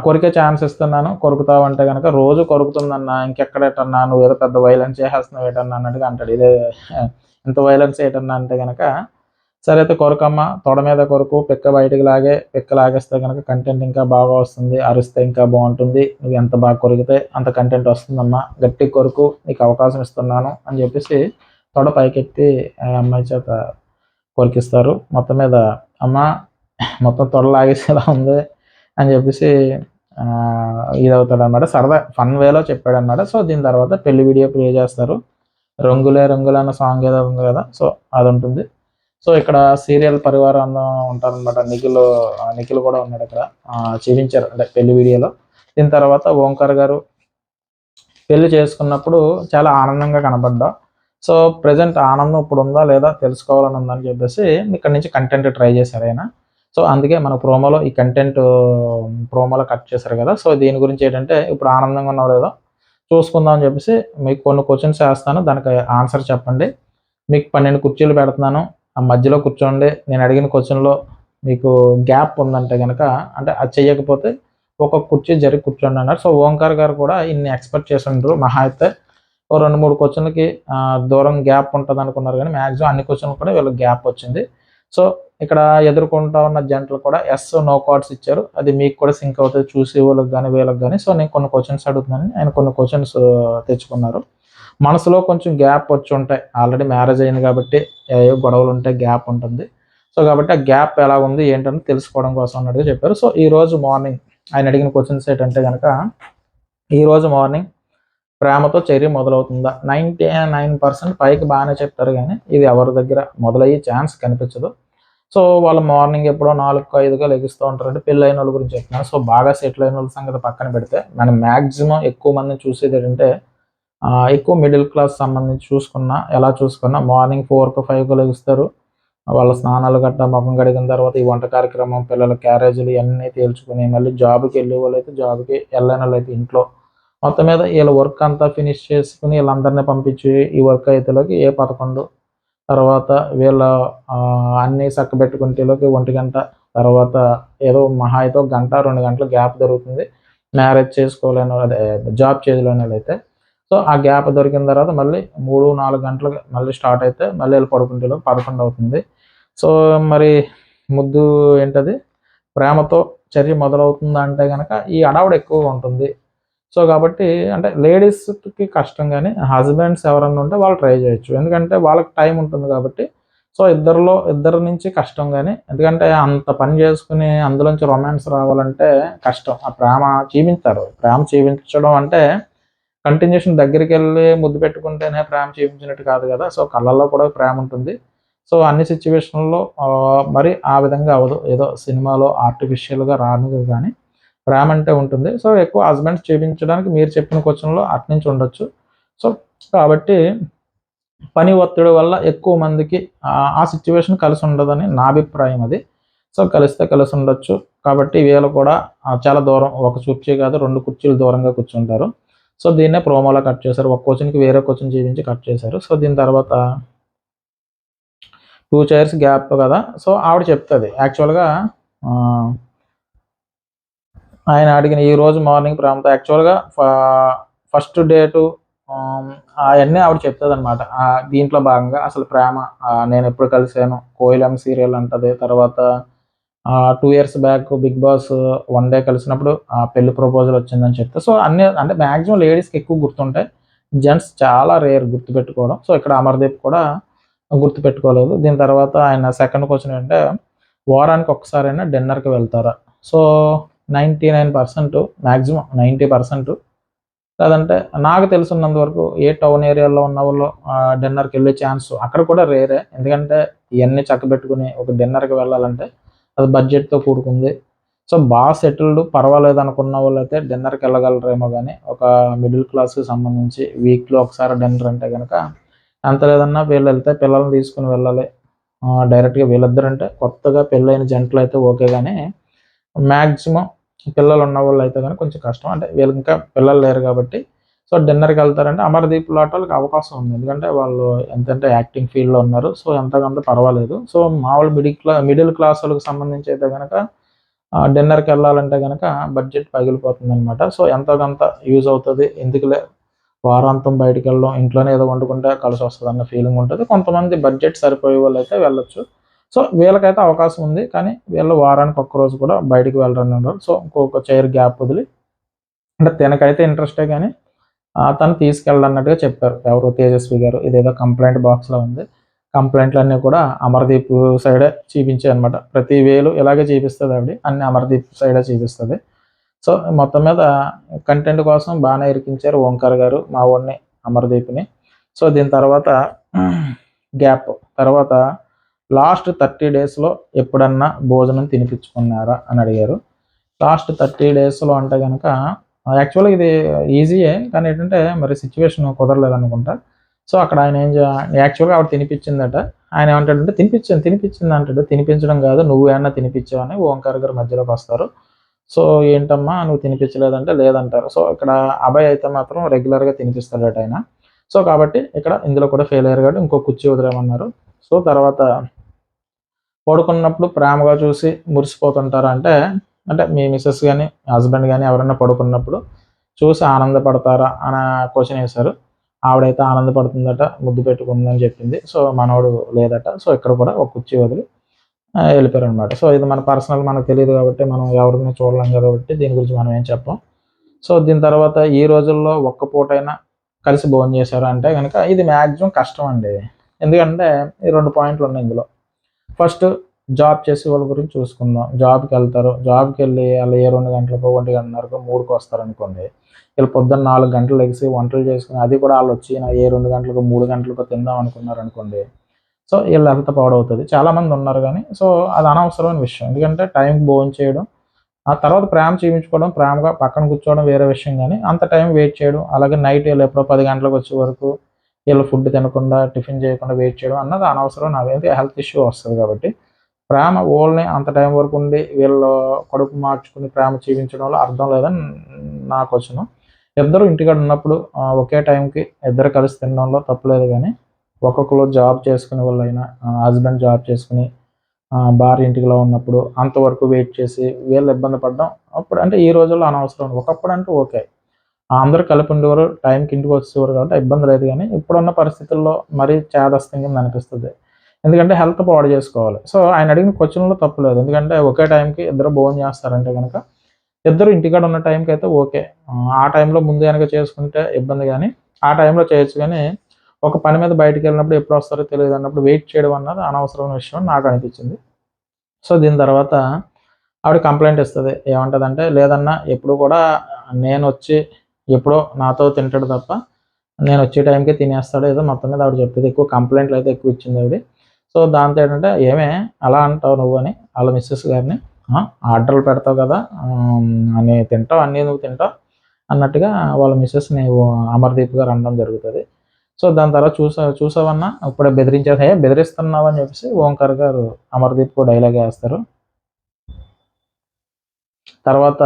కొరికే ఛాన్స్ ఇస్తున్నాను, కొరుకుతావు అంటే కనుక, రోజు కొరుకుతుందన్నా, ఇంకెక్కడేటన్నా నువ్వు ఏదో పెద్ద వైలెన్స్ చేసేస్తున్నావు ఏటన్నా అన్నట్టుగా అంటాడు. ఇదే ఇంత వైలెన్స్ ఏటన్నా అంటే కనుక, సరే అయితే కొరకమ్మ, తొడ మీద కొరకు, పిక్క బయటికి పిక్క లాగేస్తే కనుక కంటెంట్ ఇంకా బాగా వస్తుంది, అరిస్తే ఇంకా బాగుంటుంది, నువ్వు ఎంత బాగా కొరికితే అంత కంటెంట్ వస్తుందమ్మా, గట్టి కొరకు, నీకు అవకాశం ఇస్తున్నాను అని చెప్పేసి తొడ పైకెత్తి అమ్మాయి చేత కొరికిస్తారు. మొత్తం మీద అమ్మ మొత్తం తొడ లాగేసేలా ఉంది అని చెప్పేసి ఇదవుతాడు అనమాట, సరదా ఫన్ వేలో చెప్పాడు అనమాట. సో దీని తర్వాత పెళ్లి వీడియో ప్లే చేస్తారు. రంగులే రంగులే అన్న సాంగ్ ఏదో ఉంది కదా, సో అది ఉంటుంది. సో ఇక్కడ సీరియల్ పరివారం అందరూ ఉంటారనమాట. నిఖిల్ కూడా ఉన్నాడు ఇక్కడ, చూపించారు అంటే పెళ్లి వీడియోలో. దీని తర్వాత ఓంకార్ గారు పెళ్లి చేసుకున్నప్పుడు చాలా ఆనందంగా కనపడ్డా. సో ప్రజెంట్ ఆనందం ఇప్పుడు ఉందా లేదా తెలుసుకోవాలని ఉందని చెప్పేసి ఇక్కడ నుంచి కంటెంట్ ట్రై చేశారు ఆయన. సో అందుకే మన ప్రోమోలో ఈ కంటెంట్ ప్రోమోలో కట్ చేశారు కదా. సో దీని గురించి ఏంటంటే ఇప్పుడు ఆనందంగా ఉన్నావు లేదో చూసుకుందాం అని చెప్పేసి మీకు కొన్ని క్వశ్చన్స్ వేస్తాను, దానికి ఆన్సర్ చెప్పండి. మీకు 12 కుర్చీలు పెడుతున్నాను, ఆ మధ్యలో కూర్చోండి. నేను అడిగిన క్వశ్చన్లో మీకు గ్యాప్ ఉందంటే కనుక, అంటే అది చెయ్యకపోతే ఒక కుర్చీ జరిగి కూర్చోండి అన్నారు. సో ఓంకార్ గారు కూడా ఇన్ని ఎక్స్పెక్ట్ చేసి ఉండరు. మహా అయితే ఓ 2-3 క్వశ్చన్లకి దూరం గ్యాప్ ఉంటుంది అనుకున్నారు, కానీ మ్యాక్సిమం అన్ని క్వశ్చన్లు కూడా వీళ్ళకి గ్యాప్ వచ్చింది. సో ఇక్కడ ఎదుర్కొంటా ఉన్న జంటలు కూడా ఎస్ నో కార్డ్స్ ఇచ్చారు. అది మీకు కూడా సింక్ అవుతుంది చూసి వాళ్ళకి కానీ వీళ్ళకి కానీ. సో నేను కొన్ని క్వశ్చన్స్ అడుగుతున్నాను, ఆయన కొన్ని క్వశ్చన్స్ తెచ్చుకున్నారు. మనసులో కొంచెం గ్యాప్ వచ్చి ఉంటాయి, ఆల్రెడీ మ్యారేజ్ అయింది కాబట్టి ఏ గొడవలు ఉంటాయి, గ్యాప్ ఉంటుంది. సో కాబట్టి ఆ గ్యాప్ ఎలా ఉంది ఏంటని తెలుసుకోవడం కోసం అన్నట్టుగా చెప్పారు. సో ఈరోజు మార్నింగ్ ఆయన అడిగిన క్వశ్చన్స్ ఏంటంటే కనుక, ఈరోజు మార్నింగ్ ప్రేమతో చర్య మొదలవుతుందా? 99% పైకి బాగానే చెప్తారు, కానీ ఇది ఎవరి దగ్గర మొదలయ్యే ఛాన్స్ కనిపించదు. సో వాళ్ళు మార్నింగ్ ఎప్పుడో 4-5గా లెగుస్తూ ఉంటారు. అంటే పెళ్ళైన వాళ్ళ గురించి చెప్తున్నారు. సో బాగా సెటిల్ అయిన వాళ్ళ సంగతి పక్కన పెడితే మనం మ్యాక్సిమం ఎక్కువ మందిని చూసేది ఏంటంటే, ఎక్కువ మిడిల్ క్లాస్ సంబంధించి ఎలా చూసుకున్నా మార్నింగ్ 4-5గా లెగుస్తారు. వాళ్ళ స్నానాలు గట్టా ముఖం కడిగిన తర్వాత ఈ వంట కార్యక్రమం, పిల్లల క్యారేజీలు ఇవన్నీ తేల్చుకుని మళ్ళీ జాబ్కి వెళ్ళే వాళ్ళు అయితే జాబ్కి, వెళ్ళని వాళ్ళు అయితే ఇంట్లో, మొత్తం మీద వీళ్ళ వర్క్ అంతా ఫినిష్ చేసుకుని వీళ్ళందరినీ పంపించి ఈ వర్క్ అయితేలోకి 11 తర్వాత వీళ్ళ అన్నీ చక్కబెట్టుకుంటేలోకి 1 గంట, తర్వాత ఏదో మహా అయితే 1 గంట 2 గంటలు గ్యాప్ దొరుకుతుంది మ్యారేజ్ చేసుకోలేని, అదే జాబ్ చేయలేని వాళ్ళైతే. సో ఆ గ్యాప్ దొరికిన తర్వాత మళ్ళీ 3-4 గంటలకు మళ్ళీ స్టార్ట్ అయితే మళ్ళీ వీళ్ళు పడుకుంటేలోకి 11 అవుతుంది. సో మరి ముద్దు ఏంటది, ప్రేమతో చర్య మొదలవుతుందా అంటే కనుక ఈ అడావుడు ఎక్కువగా ఉంటుంది. సో కాబట్టి అంటే లేడీస్కి కష్టం, కానీ హస్బెండ్స్ ఎవరన్నా ఉంటే వాళ్ళు ట్రై చేయొచ్చు, ఎందుకంటే వాళ్ళకి టైం ఉంటుంది కాబట్టి. సో ఇద్దరి నుంచి కష్టం, కానీ ఎందుకంటే అంత పని చేసుకుని అందులోంచి రొమాన్స్ రావాలంటే కష్టం. ఆ ప్రేమ చూపించారు, ప్రేమ చూపించడం అంటే కంటిన్యూషన్ దగ్గరికి వెళ్ళి ముద్దు పెట్టుకుంటేనే ప్రేమ చూపించినట్టు కాదు కదా. సో కళ్ళల్లో కూడా ప్రేమ ఉంటుంది. సో అన్ని సిచ్యువేషన్లో మరి ఆ విధంగా అవ్వదు, ఏదో సినిమాలో ఆర్టిఫిషియల్గా రానిది, కానీ ప్రేమ అంటే ఉంటుంది. సో ఎక్కువ హస్బెండ్స్ చూపించడానికి మీరు చెప్పిన క్వశ్చన్లో అట్నుంచి ఉండొచ్చు. సో కాబట్టి పని ఒత్తిడి వల్ల ఎక్కువ మందికి ఆ సిచ్యువేషన్ కలిసి ఉండదని నా అభిప్రాయం అది. సో కలిస్తే కలిసి ఉండొచ్చు. కాబట్టి వీళ్ళు కూడా చాలా దూరం, ఒక కుర్చీ కాదు 2 కుర్చీలు దూరంగా కూర్చుంటారు. సో దీన్నే ప్రోమోలో కట్ చేశారు. ఒక క్వశ్చన్కి వేరే క్వశ్చన్ చూపించి కట్ చేశారు. సో దీని తర్వాత 2 చైర్స్ గ్యాప్ కదా. సో ఆవిడ చెప్తుంది యాక్చువల్గా, ఆయన అడిగిన ఈరోజు మార్నింగ్ ప్రేమతో యాక్చువల్గా ఫస్ట్ డేటు అవన్నీ ఆవిడ చెప్తుంది అనమాట. దీంట్లో భాగంగా అసలు ప్రేమ నేను ఎప్పుడు కలిసాను, కోయిలం సీరియల్ అంటది. తర్వాత 2 years back Bigg Boss 1 day కలిసినప్పుడు పెళ్లి ప్రపోజల్ వచ్చిందని చెప్తే. సో అన్నీ అంటే మ్యాక్సిమం లేడీస్కి ఎక్కువ గుర్తుంటాయి, జెంట్స్ చాలా రేర్ గుర్తుపెట్టుకోవడం. సో ఇక్కడ అమర్దీప్ కూడా గుర్తుపెట్టుకోలేదు. దీని తర్వాత ఆయన సెకండ్ క్వశ్చన్ ఏంటంటే, వారానికి ఒక్కసారైనా డిన్నర్కి వెళ్తారా? సో 99% మ్యాక్సిమం 90%, లేదంటే నాకు తెలుసున్నంత వరకు ఏ టౌన్ ఏరియాలో ఉన్న వాళ్ళు డిన్నర్కి వెళ్ళే ఛాన్స్ అక్కడ కూడా రేరే. ఎందుకంటే ఇవన్నీ చక్కబెట్టుకుని ఒక డిన్నర్కి వెళ్ళాలంటే అది బడ్జెట్తో కూడుకుంది. సో బాగా సెటిల్డ్ పర్వాలేదు అనుకున్న వాళ్ళు అయితే డిన్నర్కి వెళ్ళగలరేమో, కానీ ఒక మిడిల్ క్లాస్కి సంబంధించి వీక్లో ఒకసారి డిన్నర్ అంటే కనుక అంత లేదన్నా వీళ్ళు వెళ్తే పిల్లల్ని తీసుకుని వెళ్ళాలి డైరెక్ట్గా. వీళ్ళిద్దరంటే కొత్తగా పెళ్ళైన జంటలు అయితే ఓకే, కానీ మ్యాక్సిమం పిల్లలు ఉన్న వాళ్ళు అయితే కానీ కొంచెం కష్టం. అంటే వీళ్ళకి ఇంకా పిల్లలు లేరు కాబట్టి. సో డిన్నర్కి వెళ్తారంటే అమర్దీప్ లాంటి వాళ్ళకి అవకాశం ఉంది, ఎందుకంటే వాళ్ళు ఎంతంటే యాక్టింగ్ ఫీల్డ్లో ఉన్నారు. సో ఎంతకంత పర్వాలేదు. సో మామూలు మిడిల్ క్లాస్ వాళ్ళకి సంబంధించి అయితే కనుక డిన్నర్కి వెళ్ళాలంటే కనుక బడ్జెట్ పగిలిపోతుంది అనమాట. సో ఎంతో కొంత యూజ్ అవుతుంది, ఎందుకులే వారాంతం బయటికి వెళ్ళడం, ఇంట్లోనే ఏదో వండుకుంటే కలిసి వస్తుంది అన్న ఫీలింగ్ ఉంటుంది. కొంతమంది బడ్జెట్ సరిపోయే వాళ్ళు అయితే వెళ్ళొచ్చు. సో వీళ్ళకైతే అవకాశం ఉంది, కానీ వీళ్ళు వారానికి ఒక్కరోజు కూడా బయటికి వెళ్ళరని ఉన్నారు. సో ఇంకొక చైర్ గ్యాప్ వదిలి, అంటే తనకైతే ఇంట్రెస్టే, కానీ తను తీసుకెళ్ళన్నట్టుగా చెప్పారు ఎవరు, తేజస్వి గారు. ఇదేదో కంప్లైంట్ బాక్స్లో ఉంది. కంప్లైంట్లన్నీ కూడా అమర్దీప్ సైడే చూపించాయి అనమాట. ప్రతి వేలు ఇలాగే చూపిస్తుంది ఆవిడ, అన్ని అమర్దీప్ సైడే చూపిస్తుంది. సో మొత్తం మీద కంటెంట్ కోసం బాగానే ఇరికించారు ఓంకార్ గారు మా వాడిని అమర్దీప్ని. సో దీని తర్వాత గ్యాప్ తర్వాత లాస్ట్ 30 డేస్లో ఎప్పుడన్నా భోజనం తినిపించుకున్నారా అని అడిగారు. లాస్ట్ 30 డేస్లో అంటే కనుక యాక్చువల్గా ఇది ఈజీయే, కానీ ఏంటంటే మరి సిచ్యువేషన్ కుదరలేదు అనుకుంటా. సో అక్కడ ఆయన యాక్చువల్గా ఆవిడ తినిపించిందట. ఆయన ఏమంటాడంటే తినిపించింది అంటాడు. తినిపించడం కాదు, నువ్వు ఏమన్నా తినిపించావని ఓంకార్ గారు మధ్యలోకి వస్తారు. సో ఏంటమ్మా నువ్వు తినిపించలేదంటే లేదంటారు. సో ఇక్కడ అభయ్ అయితే మాత్రం రెగ్యులర్గా తినిపిస్తాడట ఆయన. సో కాబట్టి ఇక్కడ ఇందులో కూడా ఫెయిల్ అయ్యారు కాబట్టి ఇంకో కుర్చీ వదిలేమన్నారు. సో తర్వాత పడుకున్నప్పుడు ప్రేమగా చూసి మురిసిపోతుంటారా అంటే, అంటే మీ మిస్సెస్ కానీ హస్బెండ్ కానీ ఎవరైనా పడుకున్నప్పుడు చూసి ఆనందపడతారా అని క్వశ్చన్ వేశారు. ఆవిడైతే ఆనందపడుతుందట, ముద్దు పెట్టుకుందని చెప్పింది. సో మనోడు లేదట. సో ఇక్కడ కూడా ఒక కుర్చీ వదిలి వెళ్ళిపోయారు అనమాట. సో ఇది మన పర్సనల్ మనకు తెలియదు కాబట్టి మనం ఎవరిని చూడలేం కాబట్టి దీని గురించి మనం ఏం చెప్పం. సో దీని తర్వాత ఈ రోజుల్లో ఒక్క పూటైనా కలిసి భోజనం చేశారు అంటే కనుక ఇది మ్యాక్సిమం కష్టం అండి. ఎందుకంటే ఈ 2 పాయింట్లు ఉన్నాయి ఇందులో. ఫస్ట్ జాబ్ చేసే వాళ్ళ గురించి చూసుకుందాం. జాబ్కి వెళ్తారు, జాబ్కి వెళ్ళి వాళ్ళు ఏ 2 గంటలకో 1 గంటన్నరకో 3కి వస్తారనుకోండి. వీళ్ళు పొద్దున్న 4 గంటలు లెగిసి వంటలు చేసుకుని అది కూడా వాళ్ళు వచ్చి ఏ 2 గంటలకో 3 గంటలకో తిందాం అనుకున్నారు అనుకోండి. సో వీళ్ళ హెల్త్ పాడవుతుంది. చాలామంది ఉన్నారు కానీ సో అది అనవసరమైన విషయం. ఎందుకంటే టైంకి భోజనం చేయడం, ఆ తర్వాత ప్రేమ చూపించుకోవడం, ప్రేమగా పక్కన కూర్చోవడం వేరే విషయం, కానీ అంత టైం వెయిట్ చేయడం, అలాగే నైట్ వీళ్ళు ఎప్పుడో 10 గంటలకు వచ్చే వరకు వీళ్ళు ఫుడ్ తినకుండా టిఫిన్ చేయకుండా వెయిట్ చేయడం అన్నది అనవసరం. నాకైతే హెల్త్ ఇష్యూ వస్తుంది కాబట్టి ప్రేమ ఓల్ని అంత టైం వరకు ఉండి వీళ్ళు కడుపు మార్చుకుని ప్రేమ చూపించడంలో అర్థం లేదని నాకు వచ్చును. ఇద్దరు ఇంటికాడ ఉన్నప్పుడు ఒకే టైంకి ఇద్దరు కలిసి తినడంలో తప్పులేదు, కానీ ఒక్కొక్కరు జాబ్ చేసుకునే వాళ్ళైనా హస్బెండ్ జాబ్ చేసుకుని భార్య ఇంటిలో ఉన్నప్పుడు అంతవరకు వెయిట్ చేసి వీళ్ళు ఇబ్బంది పడడం అప్పుడు అంటే ఈ రోజుల్లో అనవసరం. ఒకప్పుడు అంటే ఓకే, అందరూ కలిపి ఉండేవారు, టైంకి ఇంటికి వచ్చేవారు కాబట్టి ఇబ్బంది లేదు, కానీ ఇప్పుడున్న పరిస్థితుల్లో మరీ చేదస్తం కింద అనిపిస్తుంది. ఎందుకంటే హెల్త్ పాడు చేసుకోవాలి. సో ఆయన అడిగిన క్వశ్చన్లో తప్పు లేదు. ఎందుకంటే ఒకే టైంకి ఇద్దరు భోజనం చేస్తారంటే కనుక ఇద్దరు ఇంటికాడ ఉన్న టైంకి అయితే ఓకే, ఆ టైంలో ముందు వెనక చేసుకుంటే ఇబ్బంది, కానీ ఆ టైంలో చేయొచ్చు. కానీ ఒక పని మీద బయటికి వెళ్ళినప్పుడు ఎప్పుడు వస్తారో తెలియదు అన్నప్పుడు వెయిట్ చేయడం అన్నది అనవసరమైన విషయం నాకు అనిపించింది. సో దీని తర్వాత ఆవిడ కంప్లైంట్ ఇస్తుంది. ఏమంటుందంటే, లేదన్నా ఎప్పుడు కూడా నేను వచ్చి ఎప్పుడో నాతో తింటాడు తప్ప నేను వచ్చే టైంకి తినేస్తాడు, ఏదో మొత్తం మీద ఆవిడ చెప్తుంది. ఎక్కువ కంప్లైంట్లు అయితే ఎక్కువ ఇచ్చింది ఆవిడ. సో దాంతో ఏంటంటే, ఏమే అలా అంటావు నువ్వు అని వాళ్ళ మిస్సెస్ గారిని, ఆర్డర్లు పెడతావు కదా అని తింటావు, అన్నీ నువ్వు తింటావు అన్నట్టుగా వాళ్ళ మిస్సెస్ని అమర్దీప్ గారు అనడం జరుగుతుంది. సో దాని తర్వాత చూసావన్నా ఇప్పుడే బెదిరించేది, బెదిరిస్తున్నావు అని చెప్పేసి ఓంకార్ గారు అమర్దీప్కు డైలాగ్ వేస్తారు. తర్వాత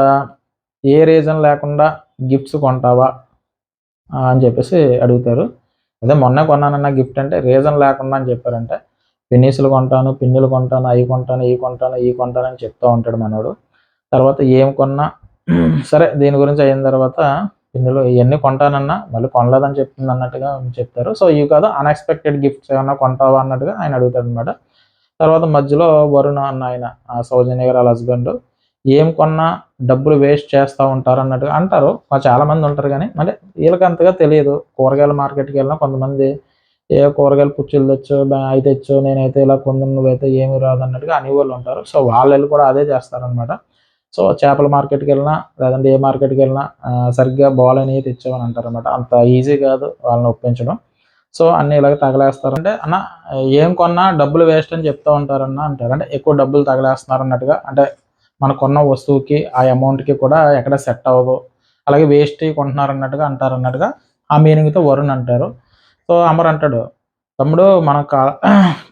ఏ రీజన్ లేకుండా గిఫ్ట్స్ కొంటావా అని చెప్పేసి అడుగుతారు. అదే మొన్న కొన్నానన్న గిఫ్ట్ అంటే రీజన్ లేకుండా అని చెప్పారంటే, పిన్నీసులు కొంటాను, పిన్నులు కొంటాను, అవి కొంటాను, ఈ కొంటాను, ఈ కొంటాను అని చెప్తూ ఉంటాడు మనోడు. తర్వాత ఏం కొన్నా సరే దీని గురించి అయిన తర్వాత పిన్నులు ఇవన్నీ కొంటానన్నా మళ్ళీ కొనలేదని చెప్తుంది అన్నట్టుగా చెప్తారు. సో ఇవి కాదు అన్ఎక్స్పెక్టెడ్ గిఫ్ట్స్ ఏమన్నా కొంటావా అన్నట్టుగా ఆయన అడుగుతాడు అనమాట. తర్వాత మధ్యలో వరుణ అన్న ఆయన సౌజన్య గారు వాళ్ళ హస్బెండ్, ఏం కొన్నా డబ్బులు వేస్ట్ చేస్తూ ఉంటారు అన్నట్టుగా అంటారు. చాలామంది ఉంటారు, కానీ అంటే వీళ్ళకి అంతగా తెలియదు. కూరగాయల మార్కెట్కి వెళ్ళినా కొంతమంది ఏ కూరగాయలు పుచ్చులు తెచ్చు, అవి తెచ్చు, నేనైతే ఇలా కొందును, నువ్వైతే ఏమీ రాదు అన్నట్టుగా అనేవాళ్ళు ఉంటారు. సో వాళ్ళు కూడా అదే చేస్తారనమాట. సో చేపల మార్కెట్కి వెళ్ళినా లేదంటే ఏ మార్కెట్కి వెళ్ళినా సరిగ్గా బాగాలేనివి తెచ్చామని అంటారనమాట. అంత ఈజీ కాదు వాళ్ళని ఒప్పించడం. సో అన్నీ ఇలాగ తగలేస్తారంటే, అన్న ఏం కొన్నా డబ్బులు వేస్ట్ అని చెప్తూ ఉంటారన్న అంటారు. అంటే ఎక్కువ డబ్బులు తగలేస్తున్నారు అన్నట్టుగా, అంటే మనం కొన్న వస్తువుకి ఆ అమౌంట్కి కూడా ఎక్కడ సెట్ అవ్వదు, అలాగే వేస్ట్ కొంటున్నారు అన్నట్టుగా అంటారు అన్నట్టుగా ఆ మీనింగ్తో వరుణ్ అంటారు. సో అమర్ అంటాడు, తమ్ముడు మన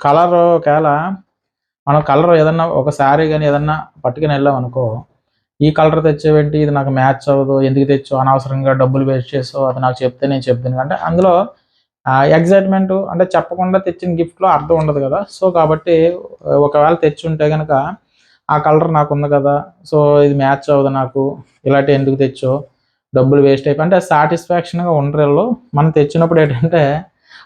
కలర్ ఒకవేళ మనం కలర్ ఏదన్నా ఒక శారీ కానీ ఏదన్నా పట్టుకుని వెళ్ళాం అనుకో, ఈ కలర్ తెచ్చేవేంటి, ఇది నాకు మ్యాచ్ అవ్వదు, ఎందుకు తెచ్చావు, అనవసరంగా డబ్బులు వేస్ట్ చేసావు, అది నాకు చెప్తే నేను చెప్తాను. అంటే అందులో ఎగ్జైట్మెంట్ అంటే చెప్పకుండా తెచ్చిన గిఫ్ట్లో అర్థం ఉండదు కదా. సో కాబట్టి ఒకవేళ తెచ్చుంటే కనుక ఆ కలర్ నాకు ఉంది కదా, సో ఇది మ్యాచ్ అవ్వదు నాకు, ఇలాంటి ఎందుకు తెచ్చో, డబ్బులు వేస్ట్ అయిపోయి అంటే సాటిస్ఫాక్షన్గా ఉండరు. మనం తెచ్చినప్పుడు ఏంటంటే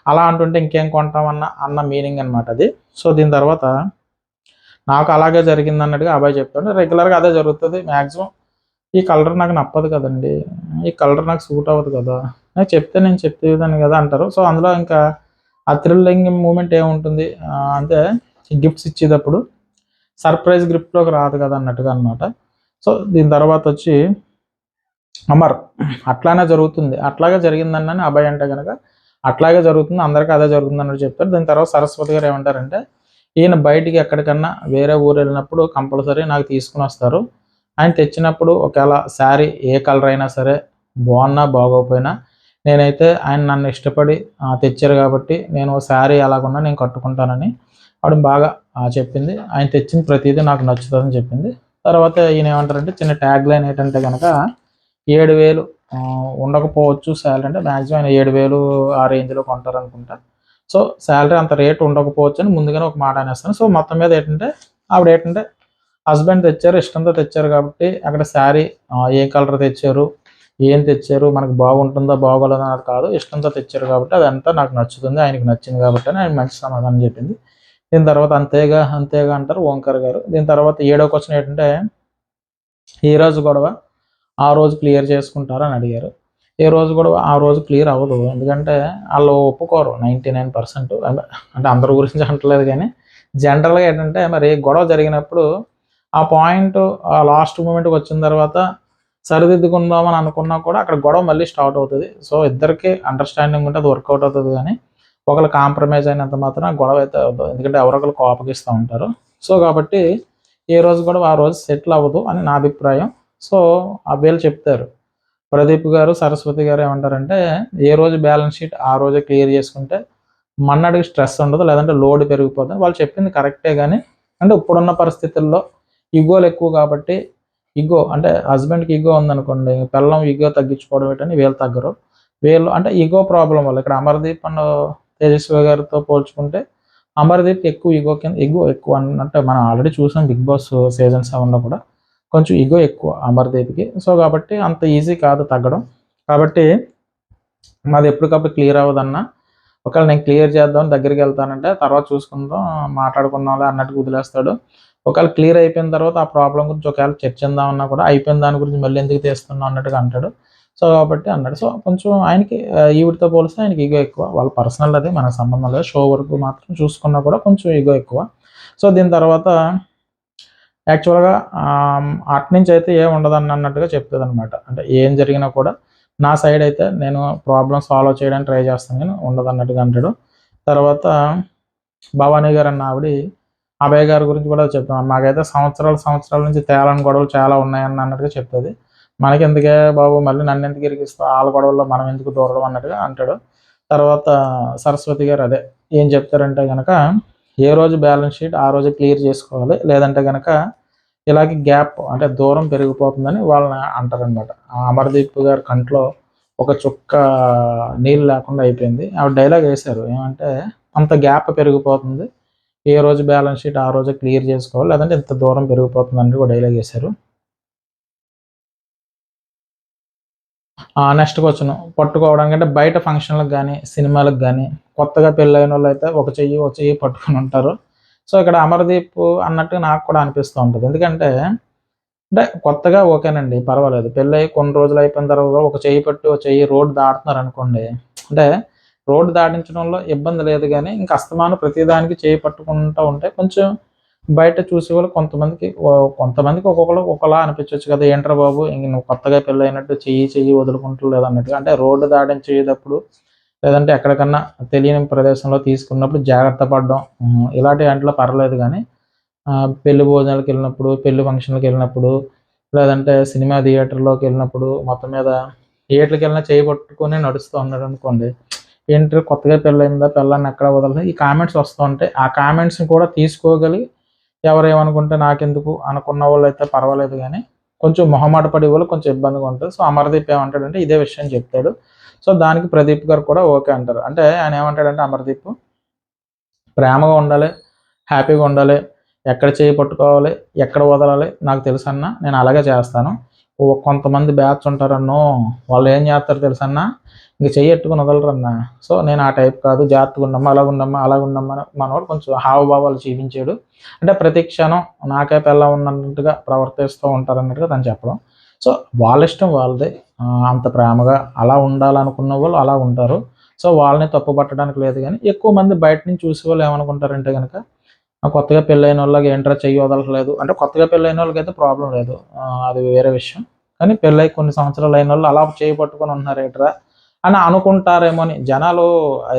అలా అంటుంటే ఇంకేం కొంటామన్న మీనింగ్ అనమాట అది. సో దీని తర్వాత నాకు అలాగే జరిగింది అన్నట్టుగా అబ్బాయి చెప్తాడు. రెగ్యులర్గా అదే జరుగుతుంది మ్యాక్సిమం. ఈ కలర్ నాకు నప్పదు కదండి, ఈ కలర్ నాకు సూట్ అవ్వదు కదా, నాకు చెప్తే నేను చెప్పేదాన్ని కదా అంటారు. సో అందులో ఇంకా ఆ థ్రిల్లింగ్ మూమెంట్ ఏముంటుంది అంటే గిఫ్ట్స్ ఇచ్చేటప్పుడు సర్ప్రైజ్ గిఫ్ట్లోకి రాదు కదా అన్నట్టుగా అనమాట. సో దీని తర్వాత వచ్చి అమర్ అట్లానే జరుగుతుంది, అట్లాగే జరిగిందని అబ్బాయి అంటే కనుక అట్లాగే జరుగుతుంది, అందరికీ అదే జరుగుతుంది అన్నట్టు చెప్తారు. దాని తర్వాత సరస్వతి గారు ఏమంటారంటే, ఈయన బయటికి ఎక్కడికన్నా వేరే ఊరు వెళ్ళినప్పుడు కంపల్సరీ నాకు తీసుకుని వస్తారు. ఆయన తెచ్చినప్పుడు ఒకవేళ శారీ ఏ కలర్ అయినా సరే బాగున్నా బాగోకపోయినా నేనైతే ఆయన నన్ను ఇష్టపడి తెచ్చారు కాబట్టి నేను శారీ ఎలాగున్నా నేను కట్టుకుంటానని ఆవిడ బాగా చెప్పింది. ఆయన తెచ్చిన ప్రతిదీ నాకు నచ్చుతుందని చెప్పింది. తర్వాత ఈయన ఏమంటారంటే చిన్న ట్యాగ్ లైన్ ఏంటంటే కనుక 7,000 ఉండకపోవచ్చు శాలరీ, అంటే మ్యాక్సిమం ఆయన 7,000 ఆ రేంజ్లో కొంటారనుకుంటా. సో శాలరీ అంత రేట్ ఉండకపోవచ్చు అని ముందుగానే ఒక మాట అనేస్తాను. సో మొత్తం మీద ఏంటంటే ఆవిడ ఏంటంటే హస్బెండ్ తెచ్చారు, ఇష్టంతో తెచ్చారు కాబట్టి అక్కడ శారీ ఏ కలర్ తెచ్చారు, ఏం తెచ్చారు, మనకు బాగుంటుందో బాగోలేదో అన్నది కాదు, ఇష్టంతో తెచ్చారు కాబట్టి అదంతా నాకు నచ్చుతుంది, ఆయనకి నచ్చింది కాబట్టి అని ఆయన మంచి సమాధానం చెప్పింది. దీని తర్వాత అంతేగా అంతేగా అంటారు ఓంకార్ గారు. దీని తర్వాత 7వ క్వశ్చన్ ఏంటంటే, ఈ రోజు గొడవ ఆ రోజు క్లియర్ చేసుకుంటారా అని అడిగారు. ఏ రోజు గొడవ ఆ రోజు క్లియర్ అవ్వదు, ఎందుకంటే వాళ్ళు ఒప్పుకోరు 99%. అంటే అందరి గురించి అంటలేదు కానీ జనరల్గా ఏంటంటే మరి గొడవ జరిగినప్పుడు ఆ పాయింట్ ఆ లాస్ట్ మూమెంట్కి వచ్చిన తర్వాత సరిదిద్దుకుందామని అనుకున్నా కూడా అక్కడ గొడవ మళ్ళీ స్టార్ట్ అవుతుంది. సో ఇద్దరికి అండర్స్టాండింగ్ ఉంటే అది వర్కౌట్ అవుతుంది, కానీ ఒకళ్ళు కాంప్రమైజ్ అయినంత మాత్రం గొడవ అయితే అవుతుంది, ఎందుకంటే ఎవరొకరు కోపగిస్తూ ఉంటారు. సో కాబట్టి ఏ రోజు గొడవ ఆ రోజు సెటిల్ అవ్వదు అని నా అభిప్రాయం. సో ఆ వీళ్ళు చెప్తారు, ప్రదీప్ గారు సరస్వతి గారు ఏమంటారంటే, ఏ రోజు బ్యాలెన్స్ షీట్ ఆ రోజే క్లియర్ చేసుకుంటే మన్నడికి స్ట్రెస్ ఉండదు, లేదంటే లోడ్ పెరిగిపోతుంది. వాళ్ళు చెప్పింది కరెక్టే, కానీ అంటే ఇప్పుడున్న పరిస్థితుల్లో ఈగోలు ఎక్కువ కాబట్టి, ఈగో అంటే హస్బెండ్కి ఈగో ఉందనుకోండి, పిల్లం ఈగో తగ్గించుకోవడం ఏంటని వీళ్ళు తగ్గరు. వీళ్ళు అంటే ఈగో ప్రాబ్లం వల్ల ఇక్కడ అమర్దీప్ అండ్ తేజస్వి గారితో పోల్చుకుంటే అమర్దీప్ ఎక్కువ ఈగో ఎక్కువ అంటే మనం ఆల్రెడీ చూసాం బిగ్ బాస్ సీజన్ 7లో కూడా కొంచెం ఈగో ఎక్కువ అమర్దీప్కి. సో కాబట్టి అంత ఈజీ కాదు తగ్గడం. కాబట్టి మాది ఎప్పటికప్పుడు క్లియర్ అవ్వదన్నా, ఒకవేళ నేను క్లియర్ చేద్దామని దగ్గరికి వెళ్తానంటే తర్వాత చూసుకుందాం మాట్లాడుకుందాంలే అన్నట్టుగా వదిలేస్తాడు. ఒకవేళ క్లియర్ అయిపోయిన తర్వాత ఆ ప్రాబ్లం గురించి ఒకవేళ చర్చిందామన్నా కూడా అయిపోయిన దాని గురించి మళ్ళీ ఎందుకు తీస్తున్నావు అన్నట్టుగా అంటాడు. సో కాబట్టి అన్నాడు. సో కొంచెం ఆయనకి ఈవిడితో పోలిస్తే ఆయనకి ఈగో ఎక్కువ. వాళ్ళ పర్సనల్, అది మనకు సంబంధం లేదు. షో వరకు మాత్రం చూసుకున్నా కూడా కొంచెం ఈగో ఎక్కువ. సో దీని తర్వాత యాక్చువల్గా అట్నుంచి అయితే ఏం ఉండదన్నట్టుగా చెప్తుంది అనమాట. అంటే ఏం జరిగినా కూడా నా సైడ్ అయితే నేను ప్రాబ్లమ్ సాల్వ్ చేయడానికి ట్రై చేస్తాను, కానీ ఉండదన్నట్టుగా అంటాడు. తర్వాత భవానీ గారు అన్న ఆవిడ అభయ్ గారి గురించి కూడా చెప్తాం, మాకైతే సంవత్సరాల నుంచి తేలని గొడవలు చాలా ఉన్నాయన్న అన్నట్టుగా చెప్తుంది. మనకెందుకే బాబు, మళ్ళీ నన్ను ఎందుకు ఇరికిస్తావు, వాళ్ళ గొడవల్లో మనం ఎందుకు దూరడం అన్నట్టుగా అంటాడు. తర్వాత సరస్వతి గారు అదే ఏం చెప్తారంటే కనుక, ఏ రోజు బ్యాలెన్స్ షీట్ ఆ రోజు క్లియర్ చేసుకోవాలి, లేదంటే కనుక ఇలాగే గ్యాప్ అంటే దూరం పెరిగిపోతుందని వాళ్ళని అంటారనమాట. అమర్దీప్ గారి కంట్లో ఒక చుక్క నీళ్ళు లేకుండా అయిపోయింది. ఆవిడ డైలాగ్ వేశారు ఏమంటే, అంత గ్యాప్ పెరిగిపోతుంది, ఏ రోజు బ్యాలెన్స్ షీట్ ఆ రోజు క్లియర్ చేసుకోవాలి, లేదంటే ఇంత దూరం పెరిగిపోతుంది అని కూడా డైలాగ్ వేశారు. నెక్స్ట్ క్వశ్చన్, పట్టుకోవడానికి అంటే బయట ఫంక్షన్లకు కానీ సినిమాలకు కానీ కొత్తగా పెళ్ళైన వాళ్ళు అయితే ఒక చెయ్యి పట్టుకుని ఉంటారు. సో ఇక్కడ అమర్దీప్ అన్నట్టు నాకు కూడా అనిపిస్తూ ఉంటుంది. ఎందుకంటే అంటే కొత్తగా ఓకేనండి, పర్వాలేదు. పెళ్ళయి కొన్ని రోజులు అయిపోయిన తర్వాత ఒక చెయ్యి పట్టి ఒక చెయ్యి రోడ్డు దాటుతున్నారనుకోండి, అంటే రోడ్డు దాటించడంలో ఇబ్బంది లేదు, కానీ ఇంక అస్తమానం ప్రతిదానికి చేయి పట్టుకుంటూ ఉంటే కొంచెం బయట చూసేవాళ్ళు కొంతమందికి ఒక్కొక్కరు ఒకలా అనిపించవచ్చు కదా, ఏంట్రా బాబు ఇంక నువ్వు కొత్తగా పెళ్ళైనట్టు చెయ్యి వదులుకుంటలేదు అన్నట్టుగా. అంటే రోడ్డు దాటించేటప్పుడు లేదంటే ఎక్కడికన్నా తెలియని ప్రదేశంలో తీసుకున్నప్పుడు జాగ్రత్త పడడం, ఇలాంటి వాటిలో పర్లేదు, కానీ పెళ్లి భోజనాలకు వెళ్ళినప్పుడు, పెళ్లి ఫంక్షన్లకు వెళ్ళినప్పుడు, లేదంటే సినిమా థియేటర్లోకి వెళ్ళినప్పుడు మొత్తం మీద ఏట్లకి వెళ్ళినా చేయి పట్టుకొని నడుస్తూ ఉన్నాడు అనుకోండి, ఏంటి కొత్తగా పెళ్ళయిందా, పెళ్ళాన్ని ఎక్కడ వదలదు, ఈ కామెంట్స్ వస్తూ ఉంటాయి. ఆ కామెంట్స్ని కూడా తీసుకోగలిగి ఎవరేమనుకుంటే నాకెందుకు అనుకున్న వాళ్ళు అయితే పర్వాలేదు, కానీ కొంచెం మొహమాట పడే వాళ్ళు కొంచెం ఇబ్బందిగా ఉంటుంది. సో అమర్దీప్ ఏమంటాడంటే ఇదే విషయం చెప్తాడు. సో దానికి ప్రదీప్ గారు కూడా ఓకే అంటారు. అంటే ఆయన ఏమంటాడంటే అమర్దీప్, ప్రేమగా ఉండాలి, హ్యాపీగా ఉండాలి, ఎక్కడ చేయి పట్టుకోవాలి, ఎక్కడ వదలాలి నాకు తెలుసన్నా, నేను అలాగే చేస్తాను. కొంతమంది బ్యాచ్ ఉంటారన్నో, వాళ్ళు ఏం చేస్తారో తెలుసన్నా, ఇంక చెయ్యి ఎట్టుకుని వదలరన్నా. సో నేను ఆ టైప్ కాదు, జాగ్రత్తగా ఉండమ్మా, అలాగుండమ్మా మనవాడు కొంచెం హావభావాలు చూపించాడు. అంటే ప్రతి క్షణం నాకే పెళ్ళ ఉన్నట్టుగా ప్రవర్తిస్తూ ఉంటారన్నట్టుగా తను చెప్పడం. సో వాళ్ళ ఇష్టం వాళ్ళదే. అంత ప్రేమగా అలా ఉండాలనుకున్న వాళ్ళు అలా ఉంటారు. సో వాళ్ళని తప్పు పట్టడానికి లేదు, కానీ ఎక్కువ మంది బయట నుంచి చూసే వాళ్ళు ఏమనుకుంటారంటే కనుక, కొత్తగా పెళ్ళైన వాళ్ళకి ఏంట్రా చెయ్యి వదలట్లేదు అంటే, కొత్తగా పెళ్ళైన వాళ్ళకైతే ప్రాబ్లం లేదు, అది వేరే విషయం. కానీ పెళ్ళై కొన్ని సంవత్సరాలు అయిన వాళ్ళు అలా చేయి పట్టుకొని ఉంటున్నారు ఏట్రా అని అనుకుంటారేమో అని జనాలు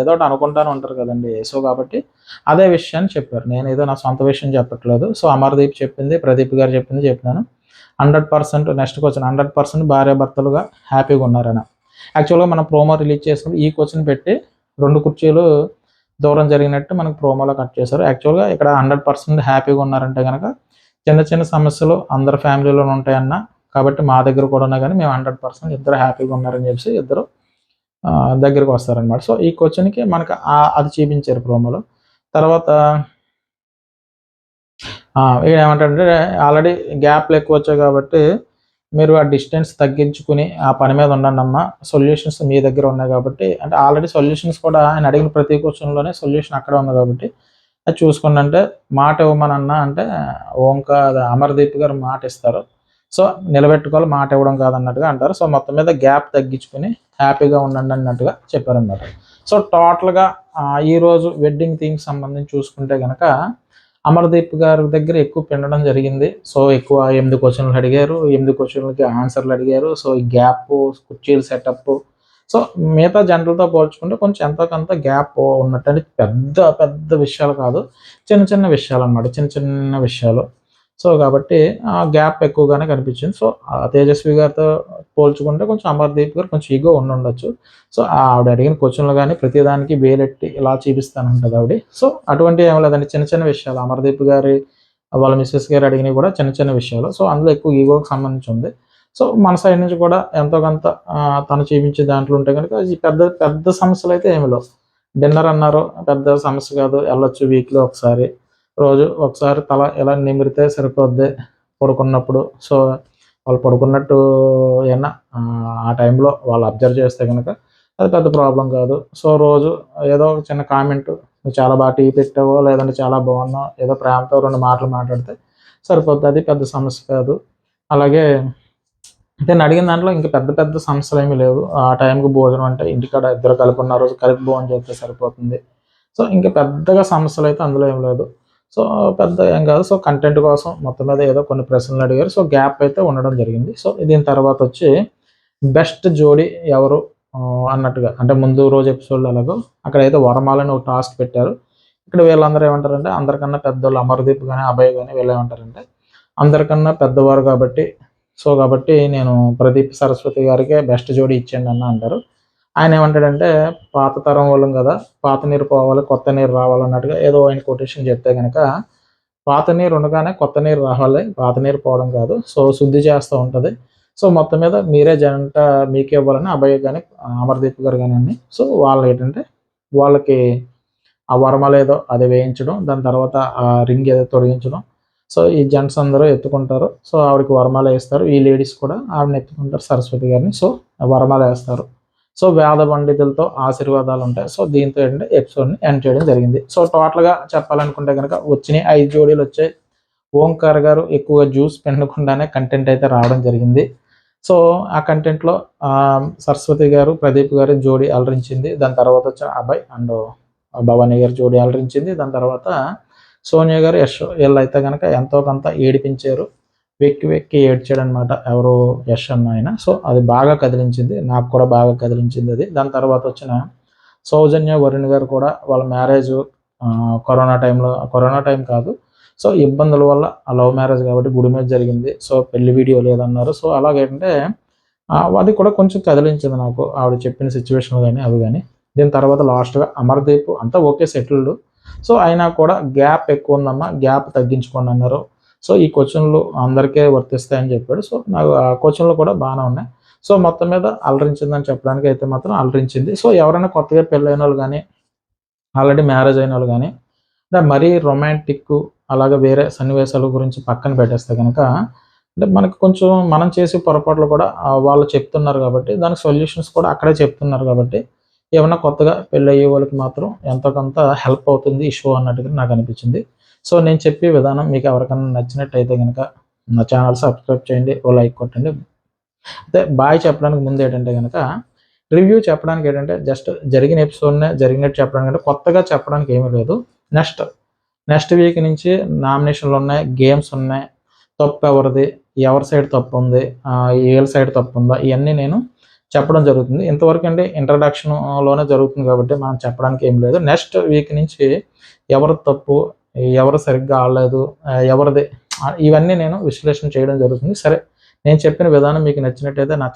ఏదో ఒకటి అనుకుంటానే ఉంటారు కదండి. సో కాబట్టి అదే విషయాన్ని చెప్పారు. నేను ఏదో నా సొంత విషయం చెప్పట్లేదు. సో అమర్దీప్ చెప్పింది, ప్రదీప్ గారు చెప్పింది చెప్తున్నాను. 100% నెక్స్ట్ క్వశ్చన్ 100% భార్యాభర్తలుగా హ్యాపీగా ఉన్నారని. యాక్చువల్గా మనం ప్రోమో రిలీజ్ చేసినప్పుడు ఈ క్వశ్చన్ పెట్టి 2 కుర్చీలు దూరం జరిగినట్టు మనకు ప్రోమోలో కట్ చేశారు. యాక్చువల్గా ఇక్కడ 100% హ్యాపీగా ఉన్నారంటే కనుక చిన్న చిన్న సమస్యలు అందరి ఫ్యామిలీలోనే ఉంటాయన్న, కాబట్టి మా దగ్గర కూడా ఉన్నా కానీ మేము 100% ఇద్దరు హ్యాపీగా ఉన్నారని చెప్పేసి ఇద్దరు దగ్గరికి వస్తారనమాట. సో ఈ క్వశ్చన్కి మనకు అది చూపించారు ప్రోమోలో. తర్వాత ఏమంటారంటే ఆల్రెడీ గ్యాప్లు ఎక్కువ వచ్చాయి కాబట్టి మీరు ఆ డిస్టెన్స్ తగ్గించుకుని ఆ పని మీద ఉండండి అమ్మ, సొల్యూషన్స్ మీ దగ్గర ఉన్నాయి కాబట్టి, అంటే ఆల్రెడీ సొల్యూషన్స్ కూడా ఆయన అడిగిన ప్రతి క్వశ్చన్లోనే సొల్యూషన్ అక్కడే ఉంది కాబట్టి అది చూసుకోండి అంటే మాట ఇవ్వమనన్నా అంటే అమర్దీప్ గారు మాట ఇస్తారు. సో నిలబెట్టుకోవాలి, మాట ఇవ్వడం కాదన్నట్టుగా అంటారు. సో మొత్తం మీద గ్యాప్ తగ్గించుకుని హ్యాపీగా ఉండండి అన్నట్టుగా చెప్పారనమాట. సో టోటల్గా ఈరోజు వెడ్డింగ్ థీమ్కి సంబంధించి చూసుకుంటే కనుక అమర్దీప్ గారి దగ్గర ఎక్కువ పిండడం జరిగింది. సో ఎక్కువ 8 క్వశ్చన్లు అడిగారు, 8 క్వశ్చన్లకి ఆన్సర్లు అడిగారు. సో ఈ గ్యాప్, కుర్చీలు సెటప్, సో మిగతా జనరల్తో పోల్చుకుంటే కొంచెం ఎంతో కొంత గ్యాప్ ఉన్నట్టు, అంటే పెద్ద పెద్ద విషయాలు కాదు, చిన్న చిన్న విషయాలు అనమాట, చిన్న చిన్న విషయాలు. సో కాబట్టి ఆ గ్యాప్ ఎక్కువగానే కనిపించింది. సో తేజస్వి గారితో పోల్చుకుంటే కొంచెం అమర్దీప్ గారు కొంచెం ఈగో ఉండొచ్చు. సో ఆవిడ అడిగిన క్వశ్చన్లు కానీ ప్రతిదానికి వేలెట్టి ఇలా చూపిస్తానంటుంది ఆవిడ. సో అటువంటి ఏం లేదండి, చిన్న చిన్న విషయాలు. అమర్దీప్ గారి వాళ్ళ మిస్సెస్ గారు అడిగినవి కూడా చిన్న చిన్న విషయాలు. సో అందులో ఎక్కువ ఈగోకి సంబంధించి ఉంది. సో మన సైడ్ నుంచి కూడా ఎంతో కొంత తను చూపించే దాంట్లో ఉంటే కనుక ఈ పెద్ద పెద్ద సమస్యలు అయితే ఏమి లేవు. డిన్నర్ అన్నారు, పెద్ద సమస్య కాదు, వెళ్ళొచ్చు వీక్లో ఒకసారి, రోజు ఒకసారి తల ఎలా నిమిరితే సరిపోద్ది పడుకున్నప్పుడు. సో వాళ్ళు పడుకున్నట్టు ఏమన్నా ఆ టైంలో వాళ్ళు అబ్జర్వ్ చేస్తే కనుక అది పెద్ద ప్రాబ్లం కాదు. సో రోజు ఏదో ఒక చిన్న కామెంట్, నువ్వు చాలా బాగా టీ పెట్టావో, లేదంటే చాలా బాగున్నావు, ఏదో ప్రేమతో 2 మాటలు మాట్లాడితే సరిపోద్ది, అది పెద్ద సమస్య కాదు. అలాగే నేను అడిగిన దాంట్లో ఇంకా పెద్ద పెద్ద సమస్యలు ఏమీ లేవు. ఆ టైంకి భోజనం అంటే ఇంటికాడ ఇద్దరు కలిపి ఉన్న రోజు కలిపి భోజనం చేస్తే సరిపోతుంది. సో ఇంకా పెద్దగా సమస్యలు అయితే అందులో ఏం లేదు. సో పెద్ద ఏం కాదు. సో కంటెంట్ కోసం మొత్తం మీద ఏదో కొన్ని ప్రశ్నలు అడిగారు. సో గ్యాప్ అయితే ఉండడం జరిగింది. సో దీని తర్వాత వచ్చి బెస్ట్ జోడీ ఎవరు అన్నట్టుగా, అంటే ముందు రోజు ఎపిసోడ్లో ఎలాగో అక్కడైతే వరమాలని ఒక టాస్క్ పెట్టారు. ఇక్కడ వీళ్ళందరూ ఏమంటారంటే అందరికన్నా పెద్దోళ్ళు అమర్దీప్ కానీ అభయ్ కానీ వీళ్ళు ఏమంటారంటే అందరికన్నా పెద్దవారు కాబట్టి, సో కాబట్టి నేను ప్రదీప్ సరస్వతి గారికే బెస్ట్ జోడీ ఇచ్చేయండి అన్న అంటారు. ఆయన ఏమంటాడంటే పాత తరం వాళ్ళం కదా, పాత నీరు పోవాలి కొత్త నీరు రావాలన్నట్టుగా ఏదో ఆయన కొటేషన్ చెప్తే కనుక, పాత నీరు ఉండగానే కొత్త నీరు రావాలి, పాత నీరు పోవడం కాదు. సో శుద్ధి చేస్తూ ఉంటుంది. సో మొత్తం మీద మీరే జంట మీకే ఇవ్వాలని అభయ్ కానీ అమర్దీప్ గారు కానివ్వండి. సో వాళ్ళు ఏంటంటే వాళ్ళకి ఆ వరమాల ఏదో అది వేయించడం, దాని తర్వాత ఆ రింగ్ ఏదో తొడిగించడం. సో ఈ జెంట్స్ అందరూ ఎత్తుకుంటారు. సో ఆవిడకి వరమాల వేస్తారు. ఈ లేడీస్ కూడా ఆవిడని ఎత్తుకుంటారు, సరస్వతి గారిని. సో వరమాల వేస్తారు. సో వేద పండితులతో ఆశీర్వాదాలు ఉంటాయి. సో దీంతో ఏంటంటే ఎపిసోడ్ని ఎండ్ చేయడం జరిగింది. సో టోటల్గా చెప్పాలనుకుంటే కనుక వచ్చినాయి 5 జోడీలు వచ్చాయి. ఓంకార్ గారు ఎక్కువగా జ్యూస్ పెండకుండానే కంటెంట్ అయితే రావడం జరిగింది. సో ఆ కంటెంట్లో సరస్వతి గారు ప్రదీప్ గారు జోడీ అలరించింది. దాని తర్వాత వచ్చిన అభయ్ అండ్ భవానీ గారు జోడీ అలరించింది. దాని తర్వాత సోనియా గారు యశ్ వీళ్ళు అయితే కనుక ఎంతో కొంత ఏడిపించారు. వెక్కి వెక్కి ఏడ్చాడనమాట ఎవరు యశ్ అన్న ఆయన. సో అది బాగా కదిలించింది, నాకు కూడా బాగా కదిలించింది అది. దాని తర్వాత వచ్చిన సౌజన్య వరుణ్ గారు కూడా వాళ్ళ మ్యారేజ్ కరోనా టైం కాదు, సో ఇబ్బందుల వల్ల లవ్ మ్యారేజ్ కాబట్టి గుడి మీద జరిగింది. సో పెళ్లి వీడియో లేదన్నారు. సో అలాగేంటే అది కూడా కొంచెం కదిలించింది నాకు, ఆవిడ చెప్పిన సిచ్యువేషన్ కానీ అవి కానీ. దీని తర్వాత లాస్ట్గా అమర్దీప్ అంతా ఓకే సెటిల్డ్. సో అయినా కూడా గ్యాప్ ఎక్కువ ఉందమ్మా, గ్యాప్ తగ్గించుకోండి అన్నారు. సో ఈ క్వశ్చన్లు అందరికీ వర్తిస్తాయని చెప్పాడు. సో నాకు ఆ క్వశ్చన్లు కూడా బాగానే ఉన్నాయి. సో మొత్తం మీద అలరించిందని చెప్పడానికి అయితే మాత్రం అలరించింది. సో ఎవరైనా కొత్తగా పెళ్ళైన వాళ్ళు కానీ ఆల్రెడీ మ్యారేజ్ అయిన వాళ్ళు కానీ అంటే మరీ రొమాంటిక్ అలాగే వేరే సన్నివేశాల గురించి పక్కన పెట్టేస్తే కనుక, అంటే మనకు కొంచెం మనం చేసే పొరపాట్లు కూడా వాళ్ళు చెప్తున్నారు కాబట్టి, దానికి సొల్యూషన్స్ కూడా అక్కడే చెప్తున్నారు కాబట్టి, ఏమన్నా కొత్తగా పెళ్ళయ్యే వాళ్ళకి మాత్రం ఎంతో కొంత హెల్ప్ అవుతుంది ఈ షో అన్నట్టుగా నాకు అనిపించింది. సో నేను చెప్పే విధానం మీకు ఎవరికైనా నచ్చినట్టయితే కనుక నా ఛానల్ సబ్స్క్రైబ్ చేయండి, ఓ లైక్ కొట్టండి. అయితే బాయ్ చెప్పడానికి ముందు ఏంటంటే కనుక రివ్యూ చెప్పడానికి ఏంటంటే జస్ట్ జరిగిన ఎపిసోడ్నే జరిగినట్టు చెప్పడానికి, అంటే కొత్తగా చెప్పడానికి ఏమీ లేదు. నెక్స్ట్ వీక్ నుంచి నామినేషన్లు ఉన్నాయి, గేమ్స్ ఉన్నాయి. తప్పు ఎవరిది, ఎవరి సైడ్ తప్పు ఉంది, వీళ్ళ సైడ్ తప్పు ఉందా, ఇవన్నీ నేను చెప్పడం జరుగుతుంది. ఇంతవరకు అండి ఇంట్రడక్షన్లోనే జరుగుతుంది కాబట్టి మనం చెప్పడానికి ఏం లేదు. నెక్స్ట్ వీక్ నుంచి ఎవరి తప్పు, ఎవరు సరిగ్గా ఆడలేదు, ఎవరిది, ఇవన్నీ నేను విశ్లేషణ చేయడం జరుగుతుంది. సరే, నేను చెప్పిన విధానం మీకు నచ్చినట్టయితే నా